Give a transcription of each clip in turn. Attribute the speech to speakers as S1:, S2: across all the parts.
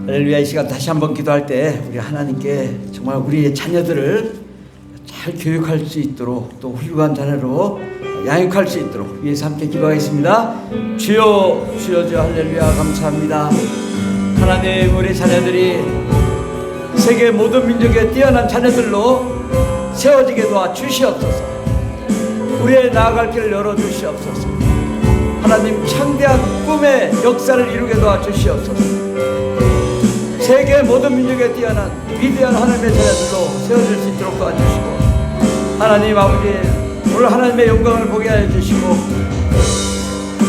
S1: 할렐루야. 이 시간 다시 한번 기도할 때 우리 하나님께 정말 우리의 자녀들을 잘 교육할 수 있도록 또 훌륭한 자녀로 양육할 수 있도록 위해서 함께 기도하겠습니다. 주여 주여 주여 할렐루야. 감사합니다. 하나님, 우리 자녀들이 세계 모든 민족의 뛰어난 자녀들로 세워지게 도와 주시옵소서. 우리의 나아갈 길을 열어주시옵소서. 하나님, 창대한 꿈의 역사를 이루게 도와 주시옵소서. 세계 모든 민족에 뛰어난 위대한 하나님의 자녀들로 세워질 수 있도록 도와주시고, 하나님 아버지, 오늘 하나님의 영광을 보게 하여 주시고,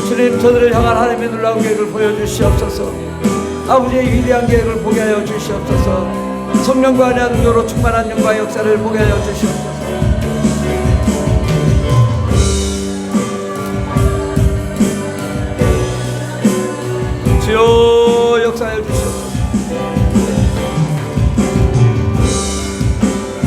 S1: 주님, 저들을 향한 하나님의 놀라운 계획을 보여주시옵소서. 아버지의 위대한 계획을 보게 하여 주시옵소서. 성령과 은혜와 능력으로 충만한 영광의 역사를 보게 하여 주시옵소서. 주여 역사하여 주시옵소서.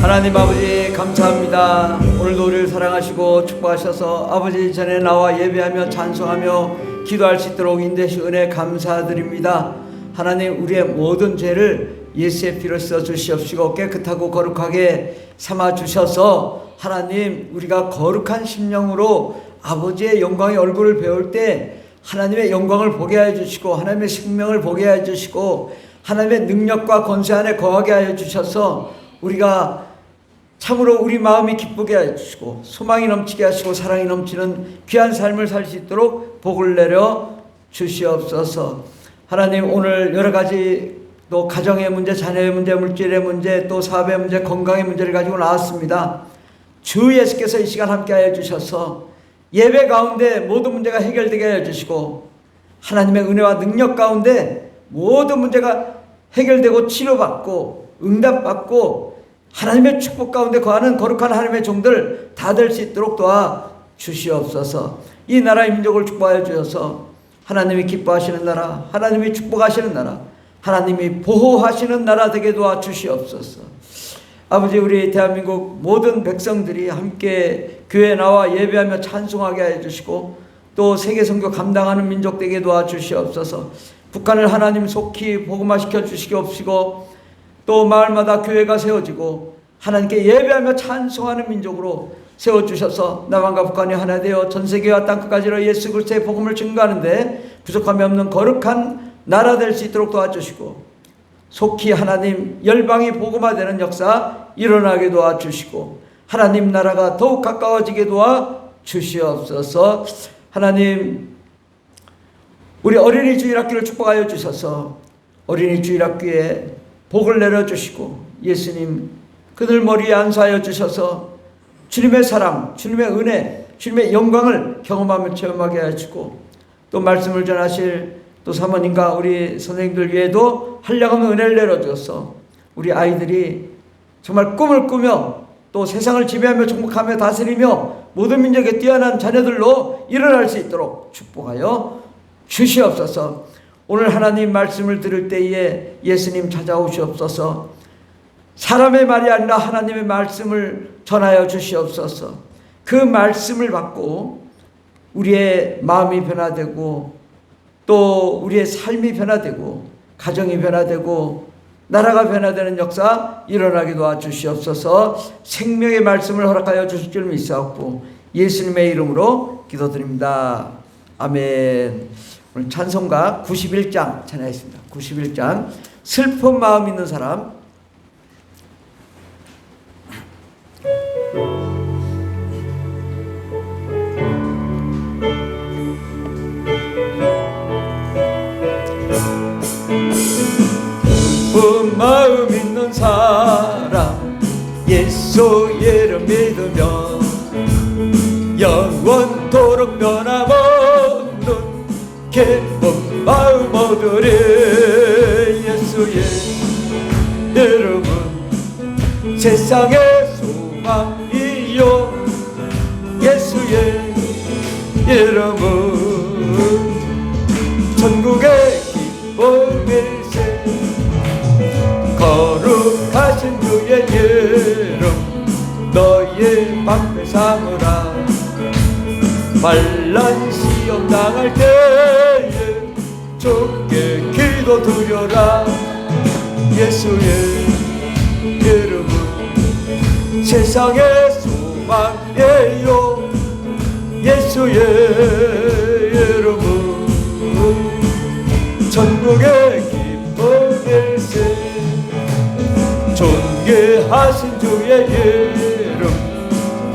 S1: 하나님 아버지, 감사합니다. 오늘도 우리를 사랑하시고 축복하셔서 아버지 전에 나와 예배하며 찬송하며 기도할 수 있도록 인도하신 은혜 감사드립니다. 하나님, 우리의 모든 죄를 예수의 피로 씻어 주시옵시고 깨끗하고 거룩하게 삼아 주셔서 하나님, 우리가 거룩한 심령으로 아버지의 영광의 얼굴을 배울 때 하나님의 영광을 보게 하여 주시고, 하나님의 생명을 보게 하여 주시고, 하나님의 능력과 권세 안에 거하게 하여 주셔서 우리가 참으로 우리 마음이 기쁘게 하여 주시고 소망이 넘치게 하시고 사랑이 넘치는 귀한 삶을 살 수 있도록 복을 내려 주시옵소서. 하나님, 오늘 여러 가지 또 가정의 문제, 자녀의 문제, 물질의 문제, 또 사업의 문제, 건강의 문제를 가지고 나왔습니다. 주 예수께서 이 시간 함께 하여 주셔서 예배 가운데 모든 문제가 해결되게 하여 주시고, 하나님의 은혜와 능력 가운데 모든 문제가 해결되고 치료받고 응답받고 하나님의 축복 가운데 거하는 거룩한 하나님의 종들 다 될 수 있도록 도와 주시옵소서. 이 나라의 민족을 축복하여 주셔서 하나님이 기뻐하시는 나라, 하나님이 축복하시는 나라, 하나님이 보호하시는 나라 되게 도와 주시옵소서. 아버지, 우리 대한민국 모든 백성들이 함께 교회에 나와 예배하며 찬송하게 하여 주시고, 또 세계 선교 감당하는 민족 되게 도와 주시옵소서. 북한을 하나님 속히 복음화시켜 주시옵시고, 또 마을마다 교회가 세워지고 하나님께 예배하며 찬송하는 민족으로 세워주셔서 남한과 북한이 하나 되어 전세계와 땅끝까지로 예수 그리스도의 복음을 증거하는데 부족함이 없는 거룩한 나라 될 수 있도록 도와주시고, 속히 하나님 열방이 복음화되는 역사 일어나게 도와주시고, 하나님 나라가 더욱 가까워지게 도와주시옵소서. 하나님, 우리 어린이 주일학교를 축복하여 주셔서 어린이 주일학교에 복을 내려주시고 예수님 그들 머리에 안수하여 주셔서 주님의 사랑, 주님의 은혜, 주님의 영광을 경험하며 체험하게 하시고, 또 말씀을 전하실 또 사모님과 우리 선생님들 위에도 한량없는 은혜를 내려주셔서 우리 아이들이 정말 꿈을 꾸며 또 세상을 지배하며 정복하며 다스리며 모든 민족의 뛰어난 자녀들로 일어날 수 있도록 축복하여 주시옵소서. 오늘 하나님 말씀을 들을 때에 예수님 찾아오시옵소서. 사람의 말이 아니라 하나님의 말씀을 전하여 주시옵소서. 그 말씀을 받고 우리의 마음이 변화되고 또 우리의 삶이 변화되고 가정이 변화되고 나라가 변화되는 역사 일어나게 도와주시옵소서. 생명의 말씀을 허락하여 주실 줄 믿사옵고 예수님의 이름으로 기도드립니다. 아멘. 오늘 찬송가 91장 찬양하겠습니다. 91장 슬픈 마음 있는 사람. 슬픈 마음 있는 사람, 예수 이름 믿으면 영원토록 변함없는 기쁜 마음 얻으리. 예수의 이름은 세상의 소망이요, 예수의 이름은 천국의 기쁨일세. 거룩하신 주의 이름 너의 방패 삼으라. 환난 시험 당할 때에 주께 기도 드려라. 예수의 이름은 세상의 소망이에요. 예수의 이름은 천국의 기쁨일세. 존귀하신 주의 이름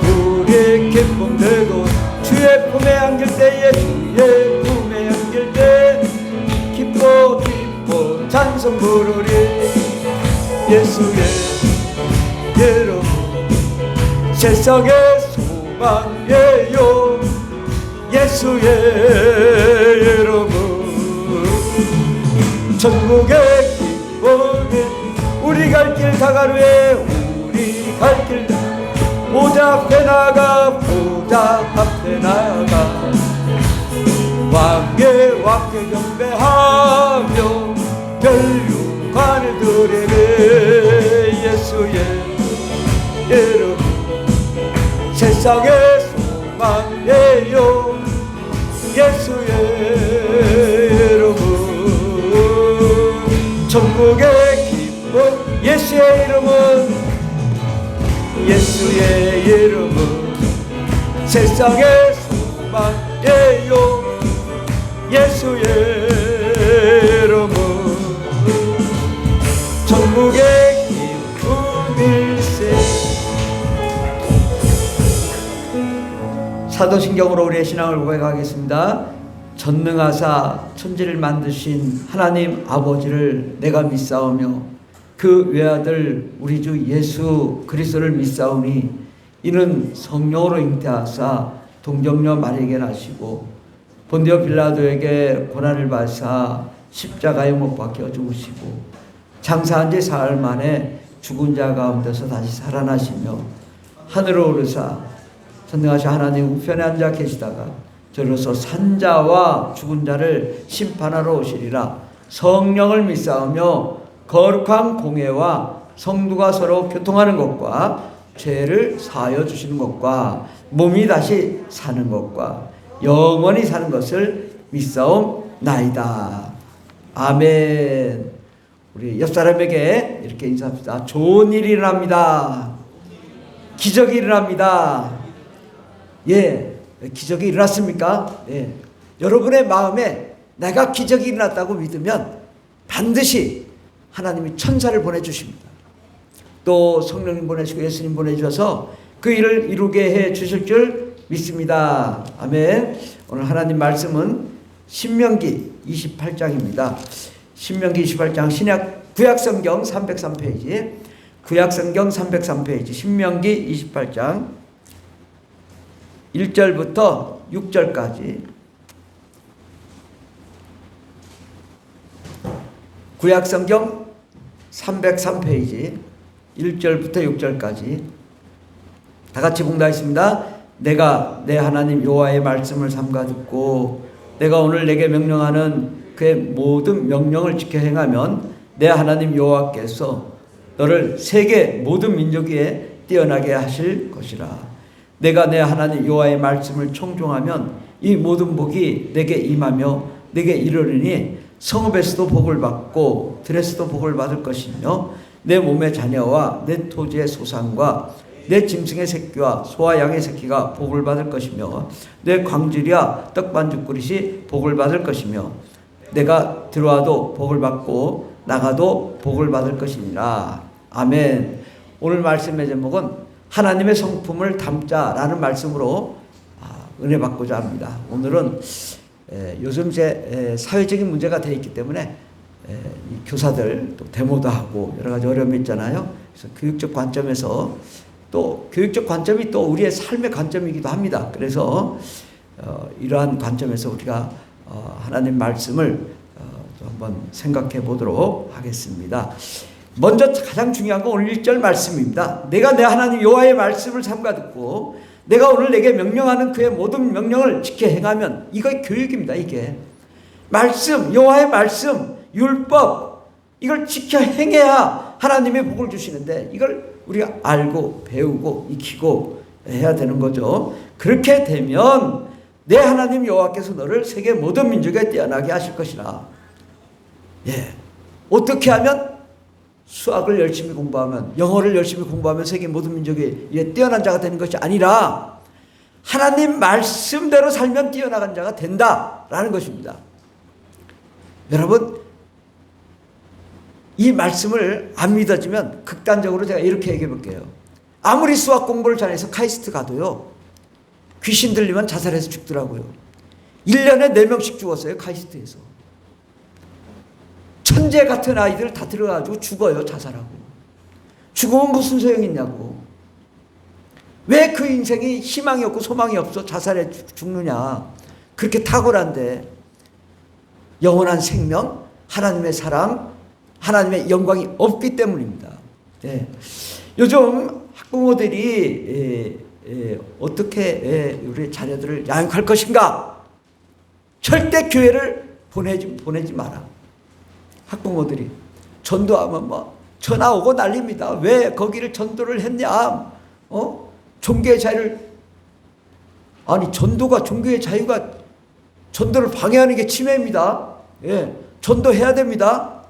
S1: 우리 기쁨 되고 주의 품에 안길 때에 주의 품에 안길 때 기뻐 기뻐 찬송 부르리. 예수의 이름 세상의 소망이에요. 예수의 이름은 천국의 기쁨이. 우리 갈 길 다가루에 우리 갈 길 보좌 앞에 나가 보좌 앞에 나가 왕께 왕께 경배하며 혈육관을 드리리. 예수의 이름 세상의 소망이에요. 예수의 이름은 천국의 예수의 이름은 예수의 이름은 세상의 소망이에요. 예수의 이름은 천국의 기쁨일세. 사도신경으로 우리의 신앙을 고백하겠습니다. 전능하사 천지를 만드신 하나님 아버지를 내가 믿사오며 그 외아들 우리 주 예수 그리스도를 믿사오니 이는 성령으로 잉태하사 동정녀 마리아에게 나시고 본디오 빌라도에게 고난을 받으사 십자가에 못 박혀 죽으시고 장사한 지 사흘 만에 죽은 자 가운데서 다시 살아나시며 하늘로 오르사 전능하신 하나님 우편에 앉아 계시다가 저로서 산자와 죽은 자를 심판하러 오시리라. 성령을 믿사오며 거룩한 공회와 성도가 서로 교통하는 것과 죄를 사하여 주시는 것과 몸이 다시 사는 것과 영원히 사는 것을 믿사옵나이다. 아멘. 우리 옆 사람에게 이렇게 인사합시다. 좋은 일이 일어납니다. 기적이 일어납니다. 예, 기적이 일어났습니까? 예. 여러분의 마음에 내가 기적이 일어났다고 믿으면 반드시 하나님이 천사를 보내주십니다. 또 성령님 보내시고 예수님 보내주셔서 그 일을 이루게 해 주실 줄 믿습니다. 아멘. 오늘 하나님 말씀은 신명기 28장입니다. 신명기 28장 신약 구약성경 303페이지 구약성경 303페이지 신명기 28장 1절부터 6절까지 구약성경 303페이지 1절부터 6절까지 다 같이 봉독하겠습니다. 내가 내 하나님 여호와의 말씀을 삼가 듣고 내가 오늘 내게 명령하는 그의 모든 명령을 지켜 행하면 내 하나님 여호와께서 너를 세계 모든 민족 위에 뛰어나게 하실 것이라. 내가 내 하나님 여호와의 말씀을 청종하면 이 모든 복이 내게 임하며 내게 이르리니 성읍에서도 복을 받고 들에서도 복을 받을 것이며 내 몸의 자녀와 내 토지의 소산과 내 짐승의 새끼와 소와 양의 새끼가 복을 받을 것이며 내 광질이와 떡반죽 그릇이 복을 받을 것이며 내가 들어와도 복을 받고 나가도 복을 받을 것이니라. 아멘. 오늘 말씀의 제목은 하나님의 성품을 담자라는 말씀으로 은혜 받고자 합니다. 오늘은 요즘 사회적인 문제가 되어 있기 때문에 교사들 또 데모도 하고 여러 가지 어려움이 있잖아요. 그래서 교육적 관점에서 또 교육적 관점이 또 우리의 삶의 관점이기도 합니다. 그래서 이러한 관점에서 우리가 하나님 말씀을 한번 생각해 보도록 하겠습니다. 먼저 가장 중요한 건 오늘 1절 말씀입니다. 내가 내 하나님 여호와의 말씀을 삼가 듣고 내가 오늘 내게 명령하는 그의 모든 명령을 지켜 행하면 이거 교육입니다. 이게 말씀, 여호와의 말씀, 율법 이걸 지켜 행해야 하나님의 복을 주시는데 이걸 우리가 알고 배우고 익히고 해야 되는 거죠. 그렇게 되면 내 하나님 여호와께서 너를 세계 모든 민족에 뛰어나게 하실 것이라. 예. 어떻게 하면 수학을 열심히 공부하면, 영어를 열심히 공부하면 세계 모든 민족이 뛰어난 자가 되는 것이 아니라 하나님 말씀대로 살면 뛰어나간 자가 된다라는 것입니다. 여러분, 이 말씀을 안 믿어지면 극단적으로 제가 이렇게 얘기해 볼게요. 아무리 수학 공부를 잘해서 카이스트 가도요, 귀신 들리면 자살해서 죽더라고요. 1년에 4명씩 죽었어요, 카이스트에서. 천재 같은 아이들 다 들어가지고 죽어요, 자살하고. 죽으면 무슨 소용이 있냐고. 왜 그 인생이 희망이 없고 소망이 없어 자살해 죽느냐. 그렇게 탁월한데 영원한 생명, 하나님의 사랑, 하나님의 영광이 없기 때문입니다. 예. 요즘 학부모들이 어떻게 우리 자녀들을 양육할 것인가? 절대 교회를 보내지 마라. 학부모들이 전도하면 뭐 전화 오고 난립니다. 왜 거기를 전도를 했냐? 종교의 자유를, 아니 전도가, 종교의 자유가 전도를 방해하는 게 침해입니다. 예, 전도해야 됩니다.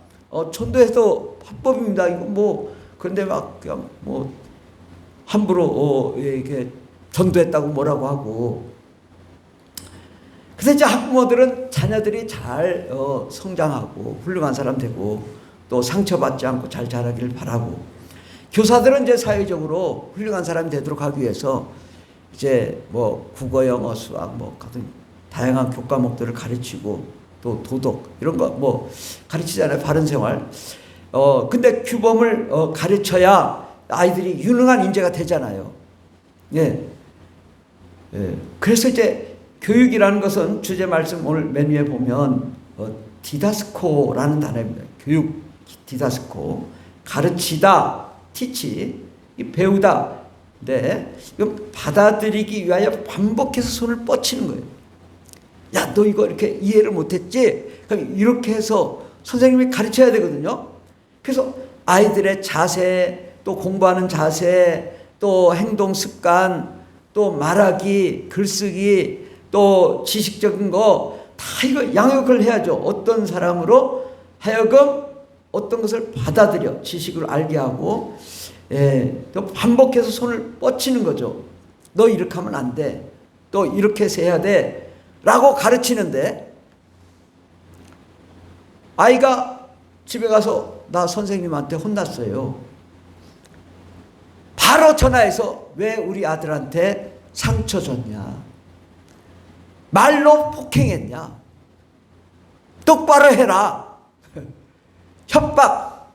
S1: 전도해도 합법입니다. 이거 뭐 그런데 막 그냥 뭐 함부로 이렇게 전도했다고 뭐라고 하고. 그래서 이제 학부모들은 자녀들이 잘 성장하고 훌륭한 사람 되고 또 상처받지 않고 잘 자라기를 바라고, 교사들은 이제 사회적으로 훌륭한 사람이 되도록 하기 위해서 이제 뭐 국어, 영어, 수학 뭐 같은 다양한 교과목들을 가르치고 또 도덕 이런 거 뭐 가르치잖아요. 바른 생활. 근데 규범을 가르쳐야 아이들이 유능한 인재가 되잖아요. 예. 예. 그래서 이제 교육이라는 것은 주제 말씀 오늘 맨 위에 보면 디다스코라는 단어입니다. 교육, 디다스코. 가르치다, 티치, 배우다. 네. 이건 받아들이기 위하여 반복해서 손을 뻗치는 거예요. 야, 너 이거 이렇게 이해를 못했지? 그럼 이렇게 해서 선생님이 가르쳐야 되거든요. 그래서 아이들의 자세, 또 공부하는 자세, 또 행동 습관, 또 말하기, 글쓰기, 또 지식적인 거 다 이거 양육을 해야죠. 어떤 사람으로 하여금 어떤 것을 받아들여 지식을 알게 하고, 또 반복해서 손을 뻗치는 거죠. 너 이렇게 하면 안 돼. 또 이렇게 해서 해야 돼. 라고 가르치는데, 아이가 집에 가서 나 선생님한테 혼났어요. 바로 전화해서 왜 우리 아들한테 상처 줬냐? 말로 폭행했냐? 똑바로 해라. 협박.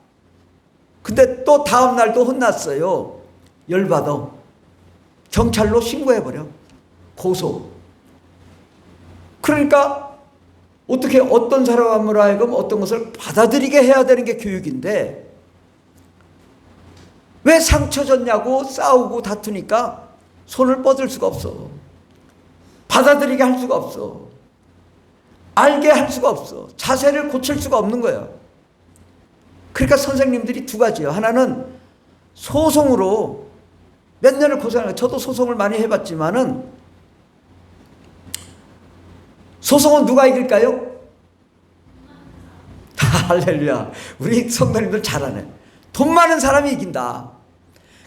S1: 근데 또 다음 날도 혼났어요. 열받아. 경찰로 신고해버려. 고소. 그러니까 어떻게 어떤 사람으로 하여금 어떤 것을 받아들이게 해야 되는 게 교육인데, 왜 상처 줬냐고 싸우고 다투니까 손을 뻗을 수가 없어. 받아들이게 할 수가 없어. 알게 할 수가 없어. 자세를 고칠 수가 없는 거예요. 그러니까 선생님들이 두 가지예요. 하나는 소송으로 몇 년을 고생하는 거예요. 저도 소송을 많이 해봤지만은, 소송은 누가 이길까요? 할렐루야. 우리 성도님들 잘하네. 돈 많은 사람이 이긴다.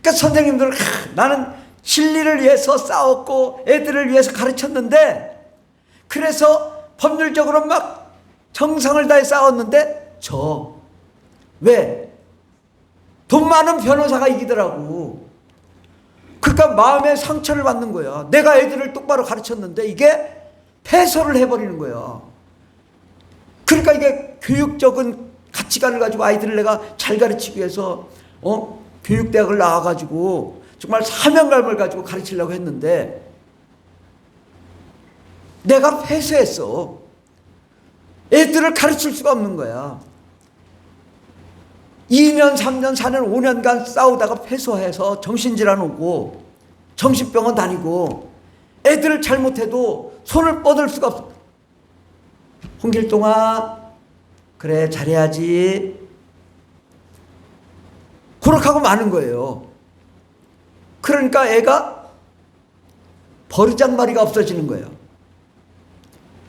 S1: 그러니까 선생님들은 나는 진리를 위해서 싸웠고 애들을 위해서 가르쳤는데, 그래서 법률적으로 막 정성을 다해 싸웠는데 왜? 돈 많은 변호사가 이기더라고. 그러니까 마음에 상처를 받는 거야. 내가 애들을 똑바로 가르쳤는데 이게 패소를 해버리는 거야. 그러니까 이게 교육적인 가치관을 가지고 아이들을 내가 잘 가르치기 위해서 교육대학을 나와가지고 정말 사명감을 가지고 가르치려고 했는데 내가 패소했어. 애들을 가르칠 수가 없는 거야. 2년, 3년, 4년, 5년간 싸우다가 패소해서 정신질환 오고 정신병원 다니고 애들을 잘못해도 손을 뻗을 수가 없어. 홍길동아, 그래 잘해야지. 그렇게 많은 거예요. 그러니까 애가 버르장머리가 없어지는 거예요.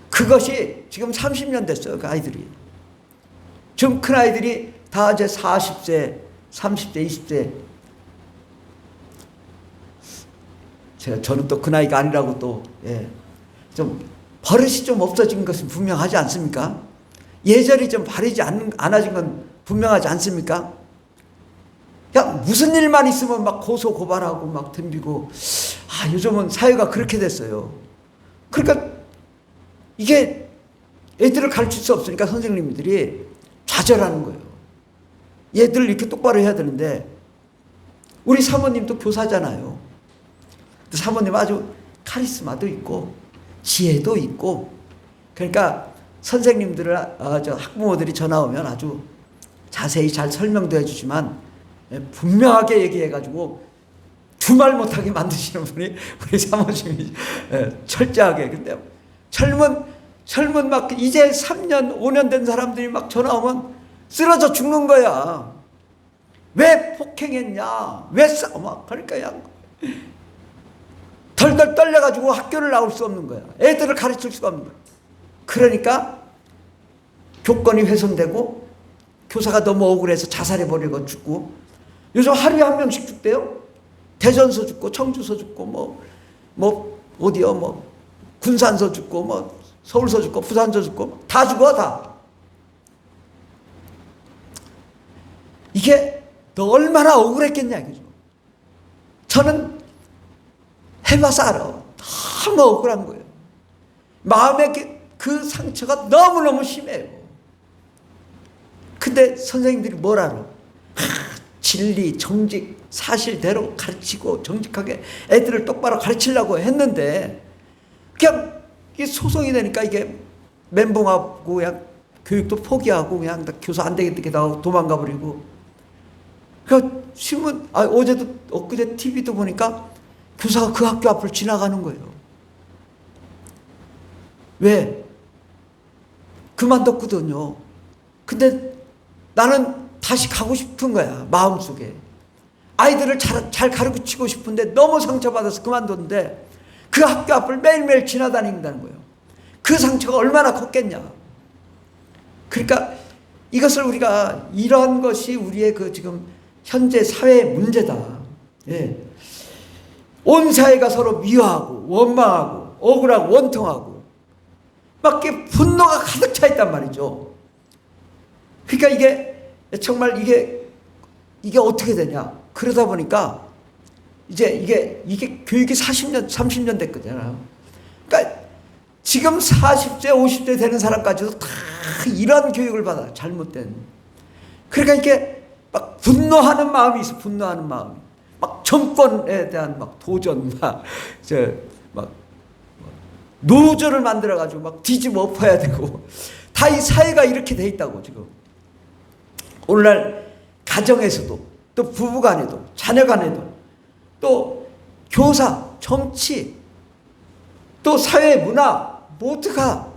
S1: 그것이 지금 30년 됐어요. 그 아이들이. 지금 큰 아이들이 다 이제 40세, 30세, 20세. 저는 또 그 나이가 아니라고 또, 좀 버릇이 좀 없어진 것은 분명하지 않습니까? 예절이 좀 바르지 않아진 건 분명하지 않습니까? 그냥 무슨 일만 있으면 막 고소 고발하고 막 덤비고, 요즘은 사회가 그렇게 됐어요. 그러니까 이게 애들을 가르칠 수 없으니까 선생님들이 좌절하는 거예요. 얘들 이렇게 똑바로 해야 되는데, 우리 사모님도 교사잖아요. 사모님 아주 카리스마도 있고 지혜도 있고, 그러니까 선생님들을 학부모들이 전화 오면 아주 자세히 잘 설명도 해주지만 분명하게 얘기해가지고 두말 못하게 만드시는 분이 우리 사모님이 철저하게. 근데 젊은 막 이제 3년 5년 된 사람들이 막 전화 오면 쓰러져 죽는 거야. 왜 폭행했냐, 왜 싸워. 그러니까 그냥 덜덜 떨려가지고 학교를 나올 수 없는 거야. 애들을 가르칠 수가 없는 거야. 그러니까 교권이 훼손되고 교사가 너무 억울해서 자살해버리고 죽고, 요즘 하루에 한 명씩 죽대요. 대전서 죽고 청주서 죽고 어디요, 군산서 죽고 서울서 죽고 부산서 죽고 다 죽어 다. 이게 너 얼마나 억울했겠냐 이거죠. 저는 해봐서 알아. 너무 억울한 거예요. 마음에 그 상처가 너무너무 심해요. 근데 선생님들이 뭘 알아? 진리, 정직, 사실대로 가르치고 정직하게 애들을 똑바로 가르치려고 했는데 그냥 이게 소송이 되니까 이게 멘붕하고 그냥 교육도 포기하고 그냥 교사 안 되겠다 하고 도망가 버리고. 그 신문 어제도 엊그제 TV도 보니까 교사가 그 학교 앞을 지나가는 거예요. 왜? 그만뒀거든요. 근데 나는 다시 가고 싶은 거야, 마음속에. 아이들을 잘 가르치고 싶은데 너무 상처받아서 그만뒀는데 그 학교 앞을 매일매일 지나다닌다는 거예요. 그 상처가 얼마나 컸겠냐. 그러니까 이것을 우리가, 이런 것이 우리의 그 지금 현재 사회의 문제다. 온 사회가 서로 미워하고 원망하고 억울하고 원통하고 막 이렇게 분노가 가득 차 있단 말이죠. 그러니까 이게 정말 이게 어떻게 되냐. 그러다 보니까 이제 이게 교육이 40년, 30년 됐거든요. 그러니까 지금 40세, 50세 되는 사람까지도 다 이런 교육을 받아, 잘못된. 그러니까 이게 막 분노하는 마음이 있어, 분노하는 마음이. 막 정권에 대한 막 도전, 막 노조를 만들어가지고 막 뒤집어 엎어야 되고, 다 이 사회가 이렇게 돼 있다고 지금. 오늘날 가정에서도, 또 부부간에도, 자녀간에도, 또 교사, 정치, 또 사회 문화 모두가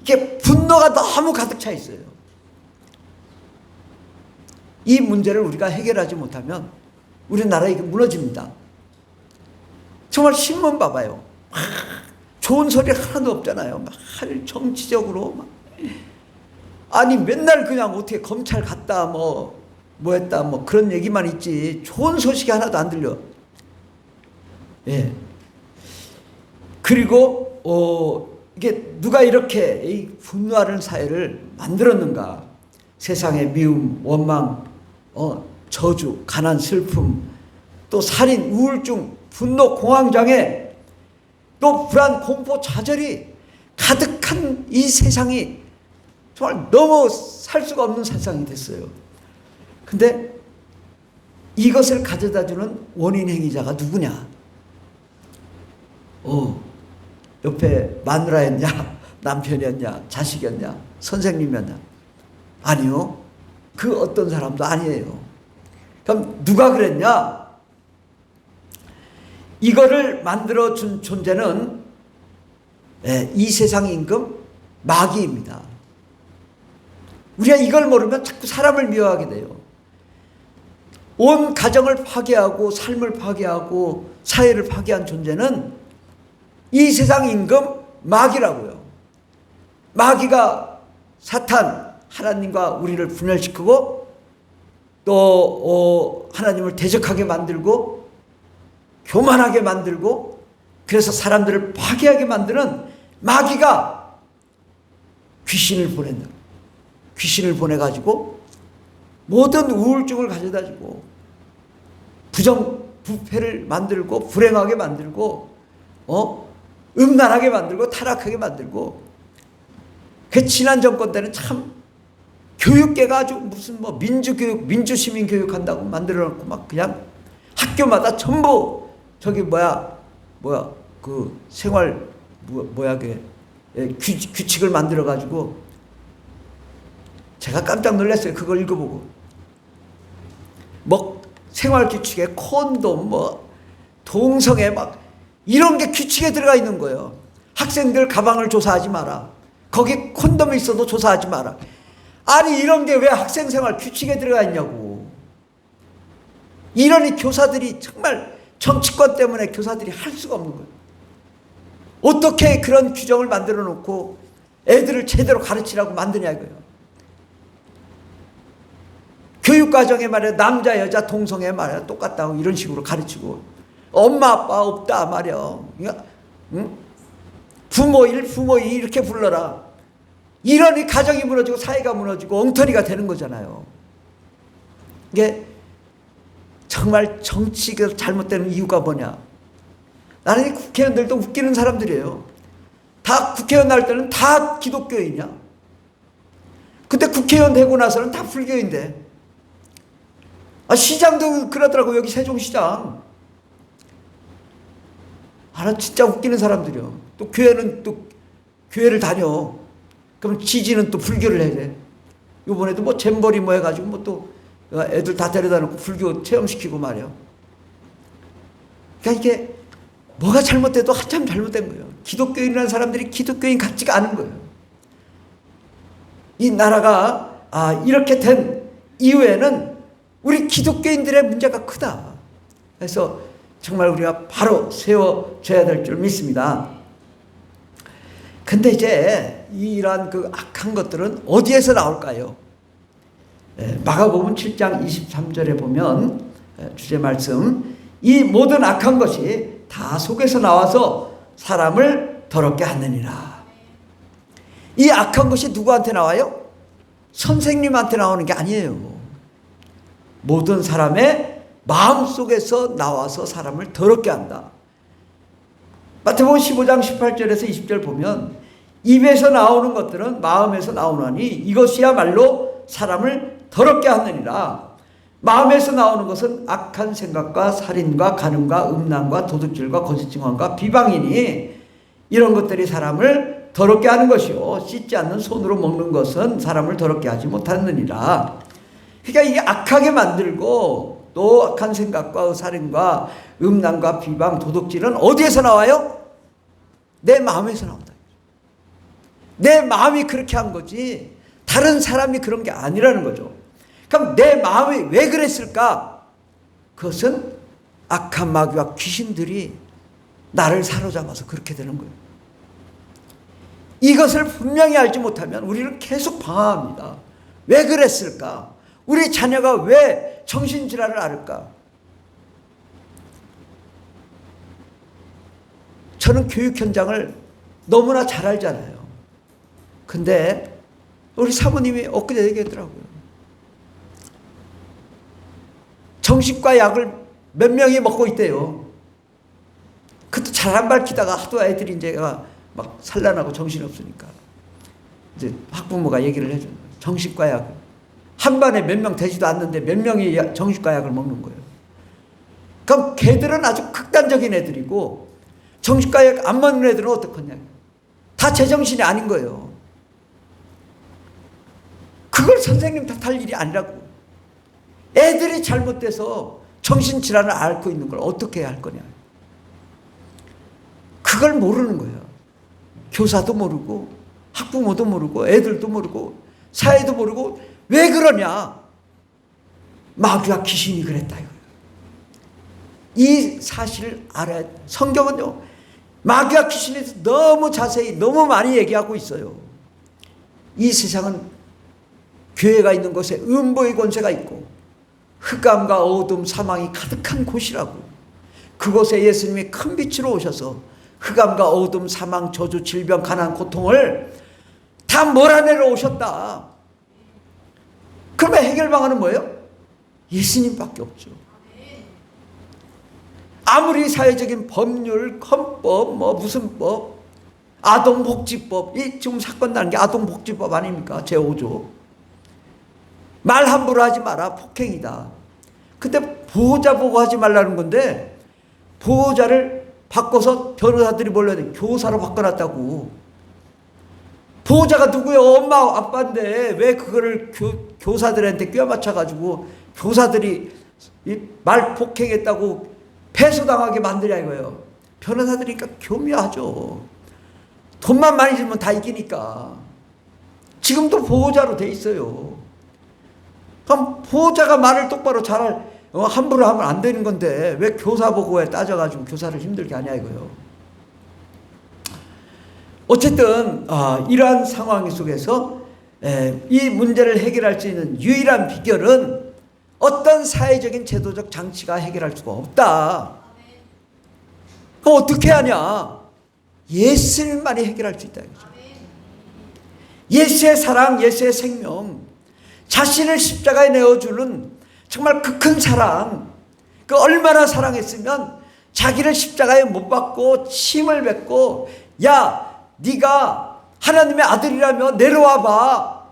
S1: 이게 분노가 너무 가득 차 있어요. 이 문제를 우리가 해결하지 못하면 우리나라 이게 무너집니다. 정말 신문 봐봐요. 좋은 소리 하나도 없잖아요. 막 정치적으로 막. 아니 맨날 그냥 어떻게 검찰 갔다 뭐 했다 뭐 그런 얘기만 있지 좋은 소식이 하나도 안 들려. 그리고 이게 누가 이렇게 이 분노하는 사회를 만들었는가. 세상의 미움, 원망, 저주, 가난, 슬픔, 또 살인, 우울증, 분노, 공황장애, 또 불안, 공포, 좌절이 가득한 이 세상이 정말 너무 살 수가 없는 세상이 됐어요. 근데 이것을 가져다주는 원인 행위자가 누구냐? 옆에 마누라였냐? 남편이었냐? 자식이었냐? 선생님이었냐? 아니요. 그 어떤 사람도 아니에요. 그럼 누가 그랬냐? 이거를 만들어준 존재는 이 세상 임금 마귀입니다. 우리가 이걸 모르면 자꾸 사람을 미워하게 돼요. 온 가정을 파괴하고 삶을 파괴하고 사회를 파괴한 존재는 이 세상 임금 마귀라고요. 마귀가 사탄, 하나님과 우리를 분열시키고 또 하나님을 대적하게 만들고 교만하게 만들고 그래서 사람들을 파괴하게 만드는 마귀가 귀신을 보낸다. 귀신을 보내가지고 모든 우울증을 가져다주고 부패를 만들고 불행하게 만들고 음란하게 만들고 타락하게 만들고 그 지난 정권 때는 참 교육계가 아주 무슨 뭐 민주교육, 민주시민교육 한다고 만들어놓고 막 그냥 학교마다 전부 저기 그 생활 그 규칙을 만들어가지고 제가 깜짝 놀랐어요. 그걸 읽어보고 뭐 생활 규칙에 콘돔 뭐 동성애 막 이런 게 규칙에 들어가 있는 거예요. 학생들 가방을 조사하지 마라. 거기 콘돔이 있어도 조사하지 마라. 아니 이런 게 왜 학생 생활 규칙에 들어가 있냐고. 이러니 교사들이 정말 정치권 때문에 교사들이 할 수가 없는 거예요. 어떻게 그런 규정을 만들어 놓고 애들을 제대로 가르치라고 만드냐 이거예요. 교육과정에 말이야 남자 여자 동성애 말이야 똑같다고 이런 식으로 가르치고 엄마 아빠 없다 말이야. 응? 부모 1 부모 2 이렇게 불러라. 이러니 가정이 무너지고 사회가 무너지고 엉터리가 되는 거잖아요. 이게 정말 정치가 잘못되는 이유가 뭐냐. 나는 국회의원들도 웃기는 사람들이에요. 다 국회의원 날 때는 다 기독교인이야. 근데 국회의원 되고 나서는 다 불교인데. 시장도 그러더라고. 여기 세종시장. 나 진짜 웃기는 사람들이요. 또 교회는 또 교회를 다녀. 그럼 지지는 또 불교를 해야 돼. 요번에도 뭐 잼버리 뭐 해가지고 뭐 또 애들 다 데려다 놓고 불교 체험시키고 말이야. 그러니까 이게 뭐가 잘못돼도 한참 잘못된 거예요. 기독교인이라는 사람들이 기독교인 같지가 않은 거예요. 이 나라가 이렇게 된 이유에는 우리 기독교인들의 문제가 크다. 그래서 정말 우리가 바로 세워져야 될 줄 믿습니다. 근데 이제 이러한 그 악한 것들은 어디에서 나올까요? 마가복음 7장 23절에 보면 주제 말씀, 이 모든 악한 것이 다 속에서 나와서 사람을 더럽게 하느니라. 이 악한 것이 누구한테 나와요? 선생님한테 나오는 게 아니에요. 모든 사람의 마음속에서 나와서 사람을 더럽게 한다. 마태복음 15장 18절에서 20절 보면 입에서 나오는 것들은 마음에서 나오나니 이것이야말로 사람을 더럽게 하느니라. 마음에서 나오는 것은 악한 생각과 살인과 간음과 음란과 도둑질과 거짓 증언과 비방이니 이런 것들이 사람을 더럽게 하는 것이요 씻지 않는 손으로 먹는 것은 사람을 더럽게 하지 못하느니라. 그러니까 이게 악하게 만들고 또 악한 생각과 살인과 음란과 비방 도둑질은 어디에서 나와요? 내 마음에서 나온다. 내 마음이 그렇게 한 거지 다른 사람이 그런 게 아니라는 거죠. 그럼 내 마음이 왜 그랬을까? 그것은 악한 마귀와 귀신들이 나를 사로잡아서 그렇게 되는 거예요. 이것을 분명히 알지 못하면 우리는 계속 방황합니다. 왜 그랬을까? 우리 자녀가 왜 정신질환을 앓을까? 저는 교육 현장을 너무나 잘 알잖아요. 근데 우리 사모님이 엊그제 얘기하더라고요. 정신과 약을 몇 명이 먹고 있대요. 그것도 잘 안 밝히다가 하도 애들이 이제 막 산란하고 정신없으니까 이제 학부모가 얘기를 해줘요. 정신과 약을 한 반에 몇 명 되지도 않는데 몇 명이 정신과 약을 먹는 거예요. 그럼 걔들은 아주 극단적인 애들이고 정신과 약 안 먹는 애들은 어떡하냐. 다 제정신이 아닌 거예요. 그걸 선생님 탓할 일이 아니라고. 애들이 잘못돼서 정신질환을 앓고 있는 걸 어떻게 해야 할 거냐. 그걸 모르는 거예요. 교사도 모르고 학부모도 모르고 애들도 모르고 사회도 모르고 왜 그러냐. 마귀와 귀신이 그랬다. 이 사실을 알아야. 성경은요 마귀와 귀신에 대해서 너무 자세히 너무 많이 얘기하고 있어요. 이 세상은 교회가 있는 곳에 음보의 권세가 있고 흑암과 어둠 사망이 가득한 곳이라고. 그곳에 예수님이 큰 빛으로 오셔서 흑암과 어둠 사망 저주 질병 가난 고통을 다 몰아내러 오셨다. 그러면 해결 방안은 뭐예요? 예수님밖에 없죠. 아무리 사회적인 법률, 헌법, 무슨 법, 아동복지법, 이 지금 사건 나는 게 아동복지법 아닙니까? 제5조. 말 함부로 하지 마라. 폭행이다. 근데 보호자 보고 하지 말라는 건데 보호자를 바꿔서 변호사들이 몰라야 교사로 바꿔놨다고. 보호자가 누구예요? 엄마 아빠인데 왜 그거를 교사들한테 껴맞춰가지고 교사들이 말 폭행했다고 패소당하게 만드냐 이거예요. 변호사들이니까 교묘하죠. 돈만 많이 주면 다 이기니까. 지금도 보호자로 돼 있어요. 그럼 보호자가 말을 똑바로 함부로 하면 안 되는 건데 왜 교사 보고에 따져가지고 교사를 힘들게 하냐 이거예요. 어쨌든 이러한 상황 속에서 이 문제를 해결할 수 있는 유일한 비결은 어떤 사회적인 제도적 장치가 해결할 수가 없다. 그럼 어떻게 하냐? 예수님만이 해결할 수 있다 이거죠. 예수의 사랑, 예수의 생명, 자신을 십자가에 내어주는 정말 그 큰 사랑, 그 얼마나 사랑했으면 자기를 십자가에 못 박고 침을 뱉고 야 네가 하나님의 아들이라며 내려와 봐.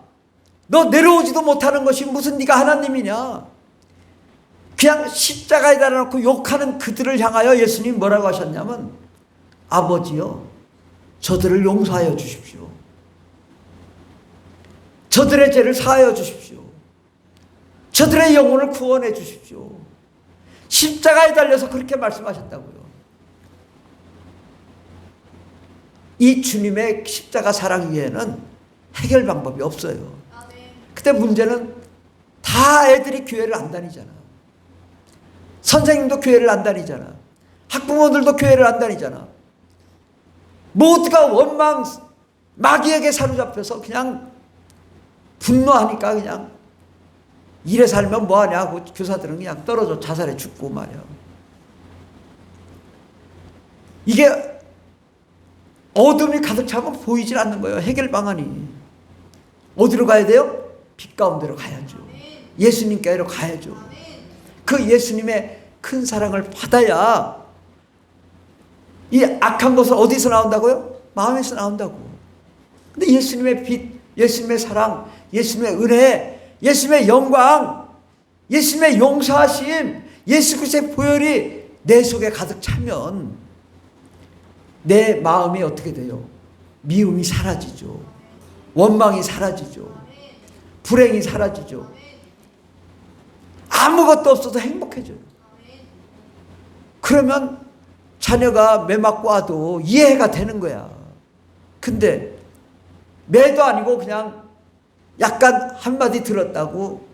S1: 너 내려오지도 못하는 것이 무슨 네가 하나님이냐. 그냥 십자가에 달아놓고 욕하는 그들을 향하여 예수님 뭐라고 하셨냐면 아버지요 저들을 용서하여 주십시오. 저들의 죄를 사하여 주십시오. 저들의 영혼을 구원해 주십시오. 십자가에 달려서 그렇게 말씀하셨다고요. 이 주님의 십자가 사랑 위에는 해결 방법이 없어요. 근데 문제는 다 애들이 교회를 안 다니잖아. 선생님도 교회를 안 다니잖아. 학부모들도 교회를 안 다니잖아. 모두가 원망 마귀에게 사로잡혀서 그냥 분노하니까 그냥 이래 살면 뭐하냐고 교사들은 그냥 떨어져 자살해 죽고 말이야. 이게 어둠이 가득 차면 보이질 않는 거예요. 해결 방안이. 어디로 가야 돼요? 빛 가운데로 가야죠. 예수님께로 가야죠. 그 예수님의 큰 사랑을 받아야 이 악한 것은 어디서 나온다고요? 마음에서 나온다고. 근데 예수님의 빛, 예수님의 사랑, 예수님의 은혜, 예수님의 영광, 예수님의 용서하심, 예수 그리스도의 보혈이 내 속에 가득 차면 내 마음이 어떻게 돼요? 미움이 사라지죠. 원망이 사라지죠. 불행이 사라지죠. 아무것도 없어도 행복해져요. 그러면 자녀가 매 맞고 와도 이해가 되는 거야. 근데 매도 아니고 그냥 약간 한마디 들었다고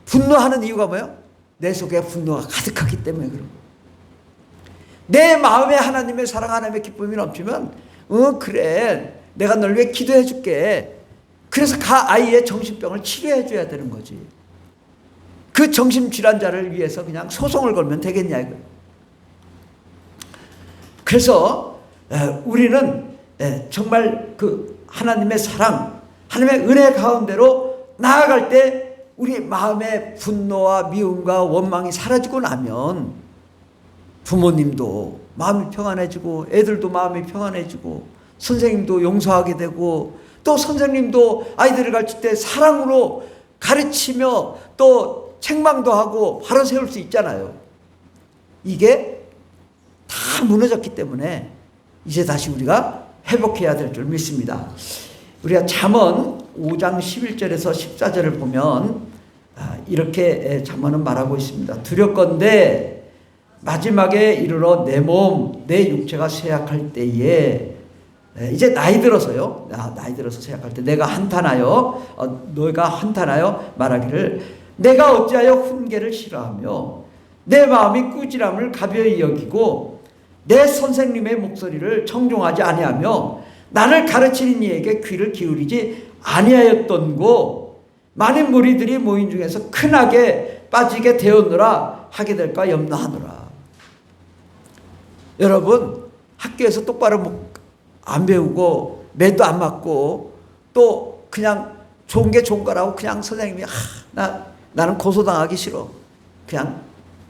S1: 분노하는 이유가 뭐예요? 내 속에 분노가 가득하기 때문에 그런 거예요. 내 마음에 하나님의 사랑, 하나님의 기쁨이 넘치면 그래 내가 널 위해 기도해 줄게. 그래서 그 아이의 정신병을 치료해 줘야 되는 거지. 그 정신질환자를 위해서 그냥 소송을 걸면 되겠냐 이거예요. 그래서 우리는 정말 그 하나님의 사랑, 하나님의 은혜 가운데로 나아갈 때 우리 마음의 분노와 미움과 원망이 사라지고 나면 부모님도 마음이 평안해지고 애들도 마음이 평안해지고 선생님도 용서하게 되고 또 선생님도 아이들을 가르칠 때 사랑으로 가르치며 또 책망도 하고 바로 세울 수 있잖아요. 이게 다 무너졌기 때문에 이제 다시 우리가 회복해야 될 줄 믿습니다. 우리가 잠언 5장 11절에서 14절을 보면 이렇게 잠언은 말하고 있습니다. 두렵건대 마지막에 이르러 내 몸, 내 육체가 쇠약할 때에 이제 나이 들어서요. 나이 들어서 쇠약할 때 내가 한탄하여 너희가 한탄하여 말하기를 내가 어찌하여 훈계를 싫어하며 내 마음이 꾸지람을 가벼이 여기고 내 선생님의 목소리를 청종하지 아니하며 나를 가르치는 이에게 귀를 기울이지 아니하였던고 많은 무리들이 모인 중에서 큰하게 빠지게 되었노라 하게 될까 염려하노라. 여러분, 학교에서 똑바로 안 배우고 매도 안 맞고 또 그냥 좋은 게 좋은 거라고 그냥 선생님이 나는 고소당하기 싫어, 그냥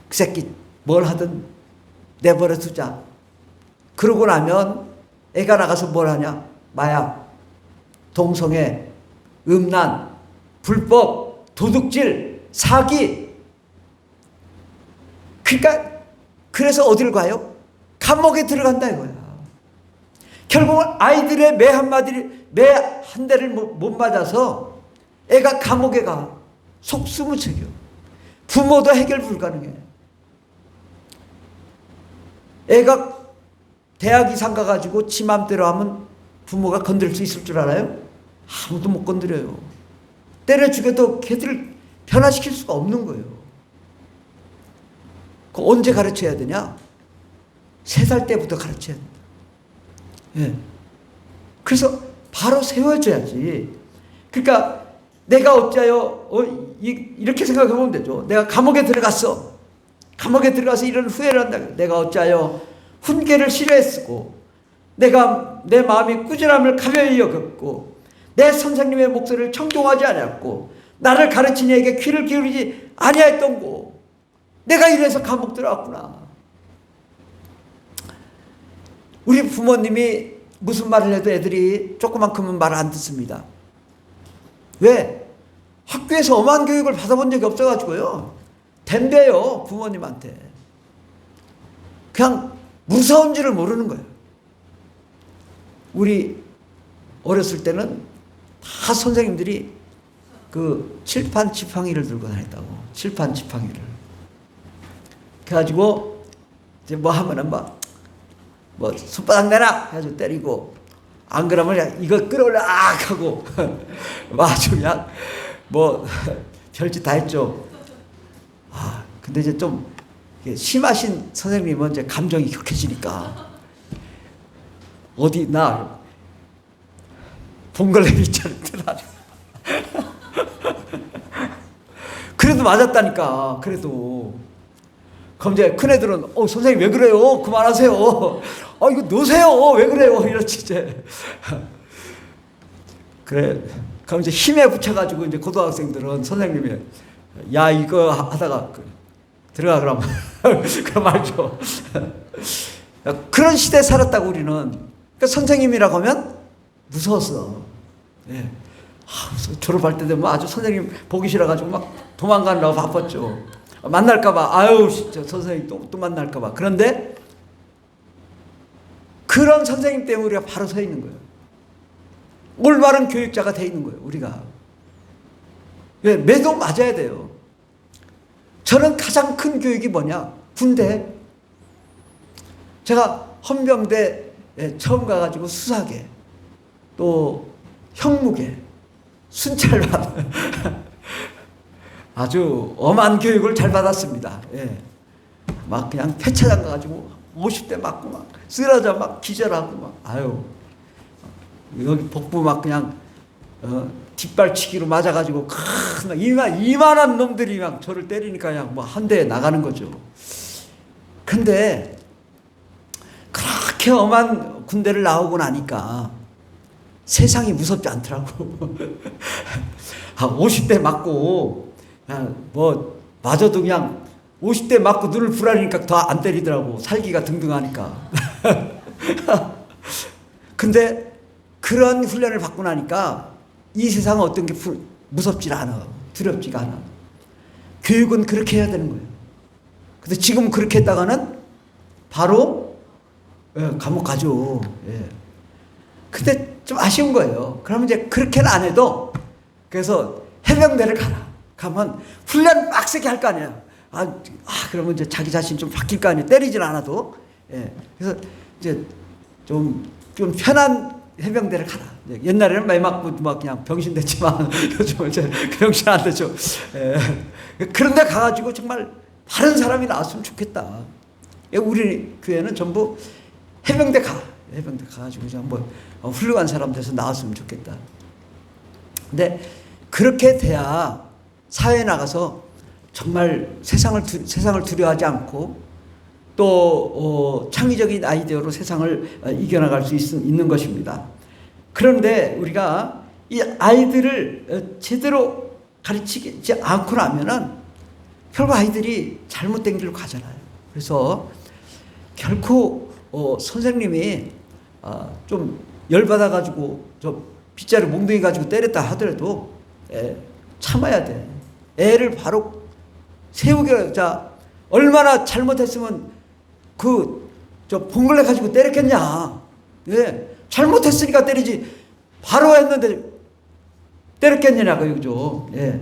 S1: 그 새끼 뭘 하든 내버려 두자, 그러고 나면 애가 나가서 뭘 하냐? 마약, 동성애, 음란, 불법, 도둑질, 사기. 그러니까 그래서 어디를 가요? 감옥에 들어간다 이거야. 결국은 아이들의 매 한마디를, 매 한 대를 못 맞아서 애가 감옥에 가. 속수무 책이요. 부모도 해결 불가능해. 애가 대학 이상 가가지고 지 맘대로 하면 부모가 건들 수 있을 줄 알아요? 아무도 못 건드려요. 때려 죽여도 걔들을 변화시킬 수가 없는 거예요. 그 언제 가르쳐야 되냐? 3살 때부터 가르쳐야 된다. 예. 그래서 바로 세워줘야지. 그러니까 내가 어찌하여 이렇게 생각해보면 되죠. 내가 감옥에 들어갔어. 감옥에 들어가서 이런 후회를 한다. 내가 어찌하여 훈계를 싫어했고, 내가 내 마음이 꾸준함을 가벼이 여겼고, 내 선생님의 목소리를 청종하지 않았고, 나를 가르친 이에게 귀를 기울이지 아니했던 거, 내가 이래서 감옥 들어갔구나. 우리 부모님이 무슨 말을 해도 애들이 조그만큼은 말 안 듣습니다. 왜? 학교에서 엄한 교육을 받아본 적이 없어가지고요. 댐대요, 부모님한테. 그냥 무서운 줄을 모르는 거예요. 우리 어렸을 때는 다 선생님들이 그 칠판 지팡이를 들고 다녔다고. 칠판 지팡이를. 그래가지고 이제 뭐 하면은 뭐 손바닥 내놔 해가지고 때리고, 안 그러면 이거 끌어올려 악 하고 아주 그냥 뭐 별짓 다 했죠. 근데 이제 좀 심하신 선생님은 이제 감정이 격해지니까 어디 나 봉걸레 밑자를 들어가지고 그래도 맞았다니까. 그래도 그럼 이제 큰애들은 선생님 왜 그래요? 그만하세요. 이거 놓으세요. 왜 그래요? 이렇지 이제. 그래. 그럼 이제 힘에 붙여가지고 이제 고등학생들은 선생님이 야 이거 하다가 들어가 그럼 그럼 말죠. 그런 시대에 살았다고 우리는. 그러니까 선생님이라고 하면 무서웠어. 예. 졸업할 때 되면 아주 선생님 보기 싫어가지고 막 도망가느라고 바빴죠. 만날까봐, 아유 진짜 선생님 또 만날까봐. 그런데 그런 선생님 때문에 우리가 바로 서 있는 거예요. 올바른 교육자가 돼 있는 거예요, 우리가. 왜? 매도 맞아야 돼요. 저는 가장 큰 교육이 뭐냐? 군대. 제가 헌병대에 처음 가가지고 수사계, 또 형무계, 순찰반 아주 엄한 교육을 잘 받았습니다. 예. 막 그냥 폐차장 가가지고 50대 맞고 막 쓰러져 막 기절하고 막 여기 복부 막 그냥 뒷발치기로 맞아가지고 큰 이만한 놈들이 막 저를 때리니까 그냥 뭐 한 대에 나가는 거죠. 근데 그렇게 엄한 군대를 나오고 나니까 세상이 무섭지 않더라고. 50대 맞고 뭐 맞아도 그냥 50대 맞고 눈을 부라리니까 더 안 때리더라고. 살기가 등등하니까. 근데 그런 훈련을 받고 나니까 이 세상은 어떤 게 무섭지 않아. 두렵지가 않아. 교육은 그렇게 해야 되는 거예요. 근데 지금 그렇게 했다가는 바로 감옥 가죠. 예. 근데 좀 아쉬운 거예요. 그러면 이제 그렇게는 안 해도, 그래서 해병대를 가라. 가면 훈련 빡세게 할 거 아니야. 그러면 이제 자기 자신 좀 바뀔 거 아니에요. 때리진 않아도. 예. 그래서 이제 좀 편한 해병대를 가라. 옛날에는 많이 맞고 막 그냥 병신 됐지만 요즘은 이제 병신 안 되죠. 예. 그런데 가가지고 정말 바른 사람이 나왔으면 좋겠다. 우리 교회는 전부 해병대 가가지고 그냥 뭐 훌륭한 사람 돼서 나왔으면 좋겠다. 근데 그렇게 돼야 사회에 나가서 정말 세상을 두려워하지 않고 또 창의적인 아이디어로 세상을 이겨나갈 수 있는 것입니다. 그런데 우리가 이 아이들을 제대로 가르치지 않고 나면은 결국 아이들이 잘못된 길로 가잖아요. 그래서 결코 선생님이 좀 열받아가지고 좀 빗자루 몽둥이 가지고 때렸다 하더라도 참아야 돼. 애를 바로 세우게. 자, 얼마나 잘못했으면 봉글레 가지고 때렸겠냐. 예, 잘못했으니까 때리지 바로 했는데 때렸겠냐고요, 그죠? 예.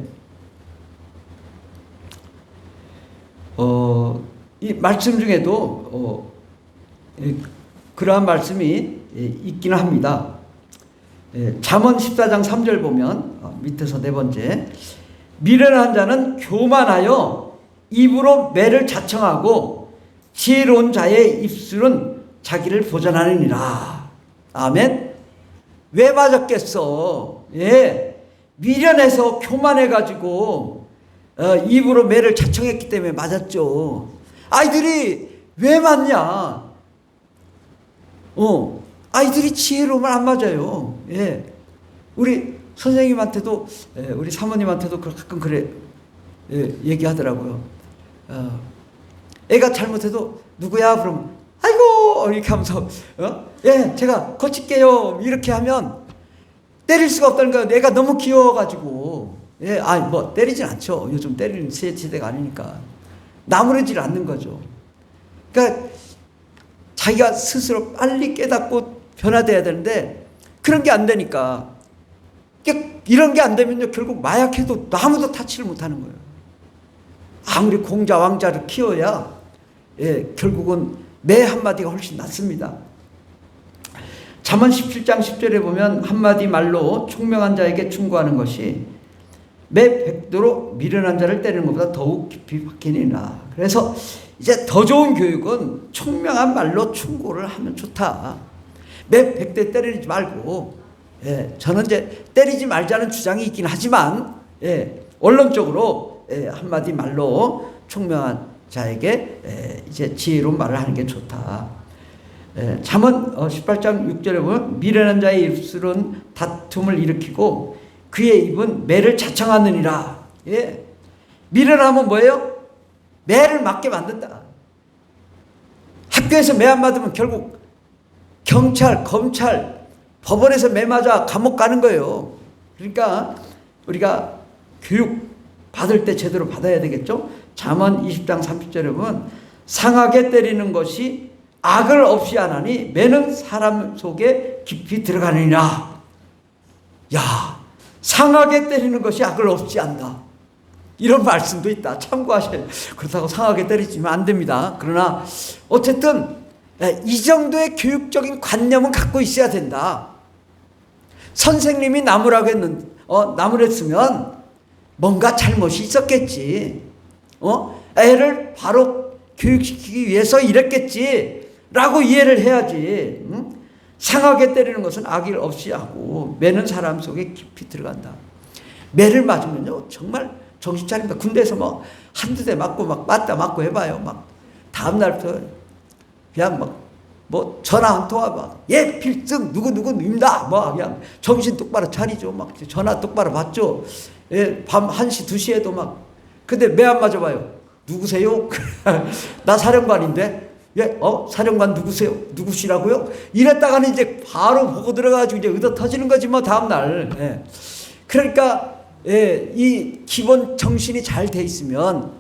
S1: 이 말씀 중에도 그러한 말씀이 있기는 합니다. 잠언 14장 3절 보면 밑에서 네 번째, 미련한 자는 교만하여 입으로 매를 자청하고 지혜로운 자의 입술은 자기를 보전하느니라. 아멘. 왜 맞았겠어? 예, 미련해서 교만해가지고 입으로 매를 자청했기 때문에 맞았죠. 아이들이 왜 맞냐? 아이들이 지혜로우면 안 맞아요. 예, 우리 선생님한테도 우리 사모님한테도 가끔 그래 얘기하더라고요. 애가 잘못해도 누구야? 그럼 아이고 이렇게 하면서 예, 제가 고칠게요 이렇게 하면 때릴 수가 없다는 거예요. 애가 너무 귀여워가지고. 예, 뭐 때리진 않죠. 요즘 때리는 시대가 아니니까. 나무라질 않는 거죠. 그러니까 자기가 스스로 빨리 깨닫고 변화돼야 되는데 그런 게 안 되니까, 이런 게 안 되면요 결국 마약해도 아무도 타치를 못하는 거예요. 아무리 공자 왕자를 키워야 결국은 매 한마디가 훨씬 낫습니다. 잠언 17장 10절에 보면 한마디 말로 총명한 자에게 충고하는 것이 매 백도로 미련한 자를 때리는 것보다 더욱 깊이 박히니라. 그래서 이제 더 좋은 교육은 총명한 말로 충고를 하면 좋다. 매 백대 때리지 말고, 저는 이제 때리지 말자는 주장이 있긴 하지만, 원론적으로 한마디 말로 총명한 자에게 이제 지혜로운 말을 하는 게 좋다. 잠언 18장 6절에 보면 미련한 자의 입술은 다툼을 일으키고 그의 입은 매를 자청하느니라. 예. 미련하면 뭐예요? 매를 맞게 만든다. 학교에서 매 안 맞으면 결국 경찰, 검찰, 법원에서 매 맞아 감옥 가는 거예요. 그러니까 우리가 교육 받을 때 제대로 받아야 되겠죠. 잠언 20장 30절에 보면 상하게 때리는 것이 악을 없이 하나니 매는 사람 속에 깊이 들어가느니라. 야, 상하게 때리는 것이 악을 없이 한다. 이런 말씀도 있다. 참고하셔야. 그렇다고 상하게 때리시면 안 됩니다. 그러나 어쨌든 이 정도의 교육적인 관념은 갖고 있어야 된다. 선생님이 나무라고 했는데 나무를 했으면 뭔가 잘못이 있었겠지. 애를 바로 교육시키기 위해서 이랬겠지 라고 이해를 해야지. 상하게 때리는 것은 악일 없이 하고 매는 사람 속에 깊이 들어간다. 매를 맞으면요 정말 정신 차립니다. 군대에서 뭐 한두 대 맞고 막 맞다 맞고 해봐요. 막 다음날부터 그냥 뭐 전화 한 통화 막 필승 누구입니다. 뭐 그냥 정신 똑바로 차리죠. 막 전화 똑바로 받죠. 밤 1시 2시에도 막. 근데 매 안 맞아봐요. 누구세요? 나 사령관인데. 사령관 누구세요? 누구시라고요? 이랬다가는 이제 바로 보고 들어가지고 이제 의도 터지는 거지 뭐 다음날. 그러니까 이 기본 정신이 잘 돼 있으면